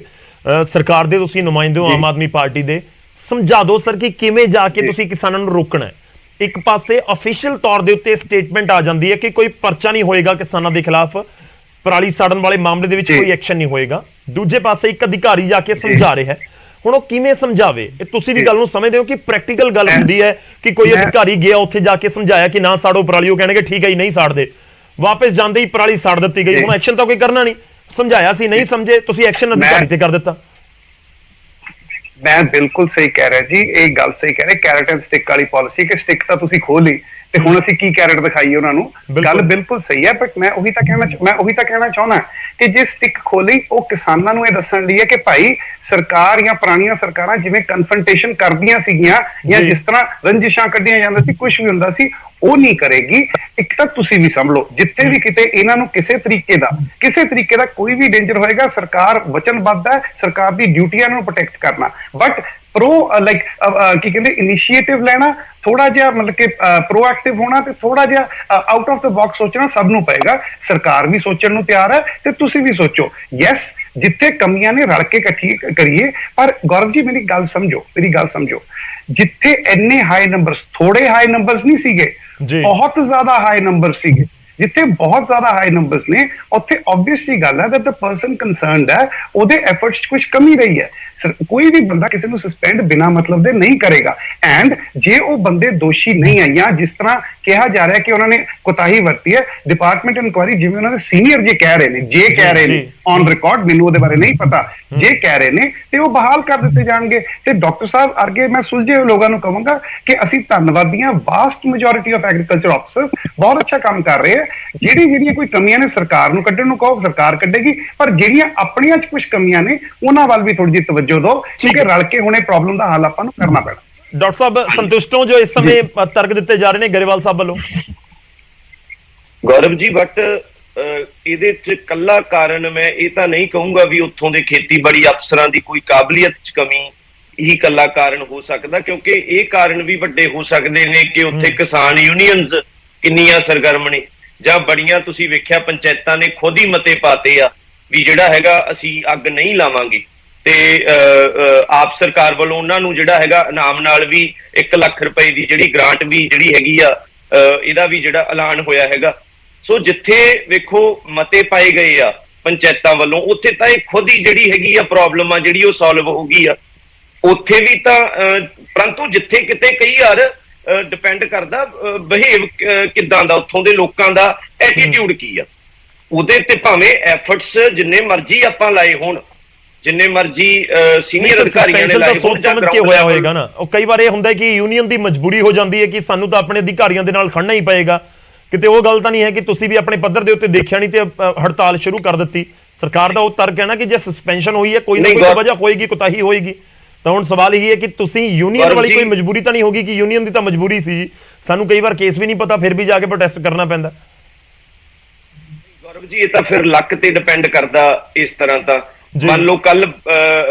ਸਰਕਾਰ ਦੇ ਤੁਸੀਂ ਨੁਮਾਇੰਦੇ ਹੋ ਆਮ ਆਦਮੀ ਪਾਰਟੀ ਦੇ, ਸਮਝਾ ਦਿਓ ਸਰ ਕਿ ਕਿਵੇਂ ਜਾ ਕੇ ਤੁਸੀਂ ਕਿਸਾਨਾਂ ਨੂੰ ਰੋਕਣਾ ਹੈ। ਇੱਕ ਪਾਸੇ ਅਫੀਸ਼ੀਅਲ ਤੌਰ ਦੇ ਉੱਤੇ ਸਟੇਟਮੈਂਟ ਆ ਜਾਂਦੀ ਹੈ ਕਿ ਕੋਈ ਪਰਚਾ ਨਹੀਂ ਹੋਏਗਾ ਕਿਸਾਨਾਂ ਦੇ ਖਿਲਾਫ, ਪਰਾਲੀ ਸਾੜਨ ਵਾਲੇ ਮਾਮਲੇ ਦੇ ਵਿੱਚ ਕੋਈ ਐਕਸ਼ਨ ਨਹੀਂ ਹੋਏਗਾ। ਦੂਜੇ ਪਾਸੇ ਇੱਕ ਅਧਿਕਾਰੀ ਜਾ ਕੇ ਸਮਝਾ ਰਿਹਾ ਹੈ। ਹੁਣ ਉਹ ਕਿਵੇਂ ਸਮਝਾਵੇ? ਤੁਸੀਂ ਵੀ ਗੱਲ ਨੂੰ ਸਮਝਦੇ ਹੋ ਕਿ ਪ੍ਰੈਕਟੀਕਲ ਗੱਲ ਹੁੰਦੀ ਹੈ ਕਿ ਕੋਈ ਅਧਿਕਾਰੀ ਗਿਆ ਉੱਥੇ ਜਾ ਕੇ ਸਮਝਾਇਆ ਕਿ ਨਾ ਸਾੜੋ ਪਰਾਲੀ, ਉਹ ਕਹਿਣਗੇ ਠੀਕ ਹੈ ਜੀ ਨਹੀਂ ਸਾੜਦੇ, ਵਾਪਸ ਜਾਂਦੇ ਹੀ ਪਰਾਲੀ ਸਾੜ ਦਿੱਤੀ ਗਈ। ਹੁਣ ਐਕਸ਼ਨ ਤਾਂ ਕੋਈ ਕਰਨਾ ਨਹੀਂ, ਸਮਝਾਇਆ ਸੀ ਨਹੀਂ ਸਮਝੇ, ਤੁਸੀਂ ਐਕਸ਼ਨ ਅਧਿਕਾਰੀ ਤੇ ਕਰ ਦਿੱਤਾ। ਮੈਂ ਬਿਲਕੁਲ ਸਹੀ ਕਹਿ ਰਿਹਾ ਜੀ, ਇਹ ਗੱਲ ਸਹੀ ਕਹਿ ਰਹੇ। ਕੈਰਟ ਐਂਡ ਸਟਿਕ ਵਾਲੀ ਪਾਲਿਸੀ ਕਿ ਸਟਿਕ ਤਾਂ ਤੁਸੀਂ ਖੋਲ ਲਈ ਤੇ ਹੁਣ ਅਸੀਂ ਕੀ ਕੈਰਟ ਦਿਖਾਈਏ ਉਹਨਾਂ ਨੂੰ, ਗੱਲ ਬਿਲਕੁਲ ਸਹੀ ਹੈ। ਬਟ ਮੈਂ ਉਹੀ ਤਾਂ ਕਹਿਣਾ ਚਾਹੁੰਦਾ ਕਿ ਜੇ ਸਟਿਕ ਖੋਲੀ ਉਹ ਕਿਸਾਨਾਂ ਨੂੰ ਇਹ ਦੱਸਣ ਲਈ ਹੈ ਕਿ ਭਾਈ ਸਰਕਾਰ ਜਾਂ ਪੁਰਾਣੀਆਂ ਸਰਕਾਰਾਂ ਜਿਵੇਂ ਕਨਫਰੰਟੇਸ਼ਨ ਕਰਦੀਆਂ ਸੀਗੀਆਂ ਜਾਂ ਜਿਸ ਤਰ੍ਹਾਂ ਰੰਜਿਸ਼ਾਂ ਕੱਢੀਆਂ ਜਾਂਦਾ ਸੀ, ਕੁਝ ਵੀ ਹੁੰਦਾ ਸੀ, ਉਹ ਨਹੀਂ ਕਰੇਗੀ। ਇੱਕ ਤਾਂ ਤੁਸੀਂ ਵੀ ਸਮਝ ਲਓ, ਜਿੱਥੇ ਵੀ ਕਿਤੇ ਇਹਨਾਂ ਨੂੰ ਕਿਸੇ ਤਰੀਕੇ ਦਾ ਕੋਈ ਵੀ ਡੇਂਜਰ ਹੋਏਗਾ, ਸਰਕਾਰ ਵਚਨਬੱਧ ਹੈ, ਸਰਕਾਰ ਦੀ ਡਿਊਟੀ ਹੈ ਇਹਨਾਂ ਨੂੰ ਪ੍ਰੋਟੈਕਟ ਕਰਨਾ। ਬਟ ਕੀ ਕਹਿੰਦੇ ਇਨੀਸ਼ੀਏਟਿਵ ਲੈਣਾ, ਥੋੜਾ ਜਿਹਾ ਮਤਲਬ ਕਿ ਪ੍ਰੋਐਕਟਿਵ ਹੋਣਾ ਤੇ ਥੋੜਾ ਜਿਹਾ ਆਊਟ ਆਫ ਦ ਬਾਕਸ ਸੋਚਣਾ ਸਭ ਨੂੰ ਪਏਗਾ। ਸਰਕਾਰ ਵੀ ਸੋਚਣ ਨੂੰ ਤਿਆਰ ਹੈ ਤੇ ਤੁਸੀਂ ਵੀ ਸੋਚੋ। ਯੈਸ, ਜਿੱਥੇ ਕਮੀਆਂ ਨੇ ਰਲ ਕੇ ਇਕੱਠੀ ਕਰੀਏ। ਪਰ ਗੌਰਵ ਜੀ ਮੇਰੀ ਗੱਲ ਸਮਝੋ, ਜਿੱਥੇ ਇੰਨੇ ਹਾਈ ਨੰਬਰਸ, ਥੋੜੇ ਹਾਈ ਨੰਬਰਸ ਨਹੀਂ ਸੀਗੇ, ਬਹੁਤ ਜ਼ਿਆਦਾ ਹਾਈ ਨੰਬਰ ਸੀਗੇ। ਜਿੱਥੇ ਬਹੁਤ ਜ਼ਿਆਦਾ ਹਾਈ ਨੰਬਰਸ ਨੇ ਉੱਥੇ ਆਬਵੀਅਸਲੀ ਗੱਲ ਹੈ that the person concerned ਹੈ ਉਹਦੇ ਐਫਰਟਸ 'ਚ ਕੁਝ ਕਮੀ ਰਹੀ ਹੈ। ਕੋਈ ਵੀ ਬੰਦਾ ਕਿਸੇ ਨੂੰ ਸਸਪੈਂਡ ਬਿਨਾਂ ਮਤਲਬ ਦੇ ਨਹੀਂ ਕਰੇਗਾ। ਐਂਡ ਜੇ ਉਹ ਬੰਦੇ ਦੋਸ਼ੀ ਨਹੀਂ ਹੈ ਜਾਂ ਜਿਸ ਤਰ੍ਹਾਂ ਕਿਹਾ ਜਾ ਰਿਹਾ ਕਿ ਉਹਨਾਂ ਨੇ ਕੁਤਾਹੀ ਵਰਤੀ ਹੈ, ਡਿਪਾਰਟਮੈਂਟ ਇਨਕੁਆਇਰੀ ਜਿਵੇਂ ਉਹਨਾਂ ਦੇ ਸੀਨੀਅਰ ਜੇ ਕਹਿ ਰਹੇ ਨੇ ਔਨ ਰਿਕਾਰਡ, ਮੈਨੂੰ ਉਹਦੇ ਬਾਰੇ ਨਹੀਂ ਪਤਾ, ਜੇ ਕਹਿ ਰਹੇ ਨੇ ਤੇ ਉਹ ਬਹਾਲ ਕਰ ਦਿੱਤੇ ਜਾਣਗੇ। ਤੇ ਡਾਕਟਰ ਸਾਹਿਬ ਅਰਗੇ ਮੈਂ ਸੁਲਝੇ ਹੋਏ ਲੋਕਾਂ ਨੂੰ ਕਹਾਂਗਾ ਕਿ ਅਸੀਂ ਧੰਨਵਾਦੀ ਹਾਂ, vast majority of agriculture officers ਬਹੁਤ ਅੱਛਾ ਕੰਮ ਕਰ ਰਹੇ ਆ। ਜਿਹੜੀਆਂ ਕੋਈ ਕਮੀਆਂ ਨੇ ਸਰਕਾਰ ਨੂੰ ਕੱਢਣ ਨੂੰ ਕਹੋ, ਸਰਕਾਰ ਕੱਢੇਗੀ, ਪਰ ਜਿਹੜੀਆਂ ਆਪਣੀਆਂ 'ਚ ਕੁਝ ਕਮੀਆਂ ਨੇ ਉਹਨਾਂ ਵੱਲ ਵੀ ਥੋੜੀ ਜਿਹੀ ਤਵੱਜੋ ਦਿਓ, ਕਿਉਂਕਿ ਰਲ ਕੇ ਹੁਣੇ ਪ੍ਰੋਬਲਮ ਦਾ ਹੱਲ ਆਪਾਂ ਨੂੰ ਕਰਨਾ ਪੈਣਾ। ਡਾਕਟਰ ਸਾਹਿਬ ਸੰਤੁਸ਼ਟ ਹੋ ਜੋ ਇਸ ਸਮੇਂ ਤਰਕ ਦਿੱਤੇ ਜਾ ਰਹੇ ਨੇ ਗਰੇਵਾਲ ਸਾਹਿਬ ਵੱਲੋਂ? ਗੌਰਵ ਜੀ, ਬਟ ਇਹਦੇ 'ਚ ਕੱਲਾ ਕਾਰਨ ਮੈਂ ਇਹ ਤਾਂ ਨਹੀਂ ਕਹੂੰਗਾ ਵੀ ਉੱਥੋਂ ਦੇ ਖੇਤੀਬਾੜੀ ਅਫਸਰਾਂ ਦੀ ਕੋਈ ਕਾਬਲੀਅਤ 'ਚ ਕਮੀ ਹੀ ਕੱਲਾ ਕਾਰਨ ਹੋ ਸਕਦਾ, ਕਿਉਂਕਿ ਇਹ ਕਾਰਨ ਵੀ ਵੱਡੇ ਹੋ ਸਕਦੇ ਨੇ ਕਿ ਉੱਥੇ ਕਿਸਾਨ ਯੂਨੀਅਨਸ ਕਿੰਨੀਆਂ ਸਰਗਰਮ ਨੇ, ਜਾਂ ਬੜੀਆਂ ਤੁਸੀਂ ਵੇਖਿਆ ਪੰਚਾਇਤਾਂ ਨੇ ਖੁਦ ਹੀ ਮਤੇ ਪਾਤੇ ਆ ਵੀ ਜਿਹੜਾ ਹੈਗਾ ਅਸੀਂ ਅੱਗ ਨਹੀਂ ਲਾਵਾਂਗੇ। ਤੇ ਆਪ ਸਰਕਾਰ ਵੱਲੋਂ ਉਹਨਾਂ ਨੂੰ ਜਿਹੜਾ ਹੈਗਾ ਇਨਾਮ ਨਾਲ ਵੀ 1 ਲੱਖ ਰੁਪਏ ਦੀ ਜਿਹੜੀ ਗ੍ਰਾਂਟ ਵੀ ਜਿਹੜੀ ਹੈਗੀ ਆ, ਇਹਦਾ ਵੀ ਜਿਹੜਾ ਐਲਾਨ ਹੋਇਆ ਹੈਗਾ। ਸੋ ਜਿੱਥੇ ਵੇਖੋ ਮਤੇ ਪਾਏ ਗਏ ਆ ਪੰਚਾਇਤਾਂ ਵੱਲੋਂ, ਉੱਥੇ ਤਾਂ ਇਹ ਖੁਦ ਹੀ ਜਿਹੜੀ ਹੈਗੀ ਆ ਪ੍ਰੋਬਲਮ ਆ ਜਿਹੜੀ ਉਹ ਸੋਲਵ ਹੋ ਗਈ ਆ। ਉੱਥੇ ਵੀ ਤਾਂ ਪਰੰਤੂ ਜਿੱਥੇ ਕਿਤੇ ਕਈ ਵਾਰ ਡਿਪੈਂਡ ਕਰਦਾ ਬਿਹੇਵ ਕਿੱਦਾਂ ਦਾ, ਉੱਥੋਂ ਦੇ ਲੋਕਾਂ ਦਾ ਐਟੀਟਿਊਡ ਕੀ ਆ, ਉਹਦੇ ਤੇ ਭਾਵੇਂ ਐਫਰਟਸ ਜਿੰਨੇ ਮਰਜ਼ੀ ਆਪਾਂ ਲਾਏ ਹੋਣ, ਜਿੰਨੇ ਮਰਜ਼ੀ ਸੀਨੀਅਰ ਅਧਿਕਾਰੀਆਂ ਨੇ ਲਾਏ ਹੋਣ, ਸਮਝ ਕੇ ਹੋਇਆ ਹੋਏਗਾ ਨਾ। ਉਹ ਕਈ ਵਾਰ ਇਹ ਹੁੰਦਾ ਕਿ ਯੂਨੀਅਨ ਦੀ ਮਜਬੂਰੀ ਹੋ ਜਾਂਦੀ ਹੈ ਕਿ ਸਾਨੂੰ ਤਾਂ ਆਪਣੇ ਅਧਿਕਾਰੀਆਂ ਦੇ ਨਾਲ ਖੜਨਾ ਹੀ ਪਏਗਾ। ਕਿਤੇ ਉਹ ਗੱਲ ਤਾਂ ਨਹੀਂ ਹੈ ਕਿ ਤੁਸੀਂ ਵੀ ਆਪਣੇ ਪੱਧਰ ਦੇ ਉੱਤੇ ਦੇਖਿਆ ਨਹੀਂ ਤੇ ਹੜਤਾਲ ਸ਼ੁਰੂ ਕਰ ਦਿੱਤੀ। ਸਰਕਾਰ ਦਾ ਉਹ ਤਰਕ ਹੈ ਨਾ ਕਿ ਜੇ ਸਸਪੈਂਸ਼ਨ ਹੋਈ ਹੈ ਕੋਈ ਨਾ ਕੋਈ ਵਜ੍ਹਾ ਹੋਏਗੀ, ਕੁਤਾਹੀ ਹੋਏਗੀ। ਤਾਂ ਹੁਣ ਸਵਾਲ ਇਹ ਹੈ ਕਿ ਤੁਸੀਂ ਯੂਨੀਅਨ ਵਾਲੀ ਕੋਈ ਮਜਬੂਰੀ ਤਾਂ ਨਹੀਂ ਹੋਗੀ ਕਿ ਯੂਨੀਅਨ ਦੀ ਤਾਂ ਮਜਬੂਰੀ ਸੀ, ਸਾਨੂੰ ਕਈ ਵਾਰ ਕੇਸ ਵੀ ਨਹੀਂ ਪਤਾ ਫਿਰ ਵੀ ਜਾ ਕੇ ਪ੍ਰੋਟੈਸਟ ਕਰਨਾ ਪੈਂਦਾ। ਗੌਰਵ ਜੀ ਇਹ ਤਾਂ ਫਿਰ ਲੱਕ ਤੇ ਡਿਪੈਂਡ ਕਰਦਾ। ਇਸ ਤਰ੍ਹਾਂ ਤਾਂ ਮੰਨ ਲਓ ਕੱਲ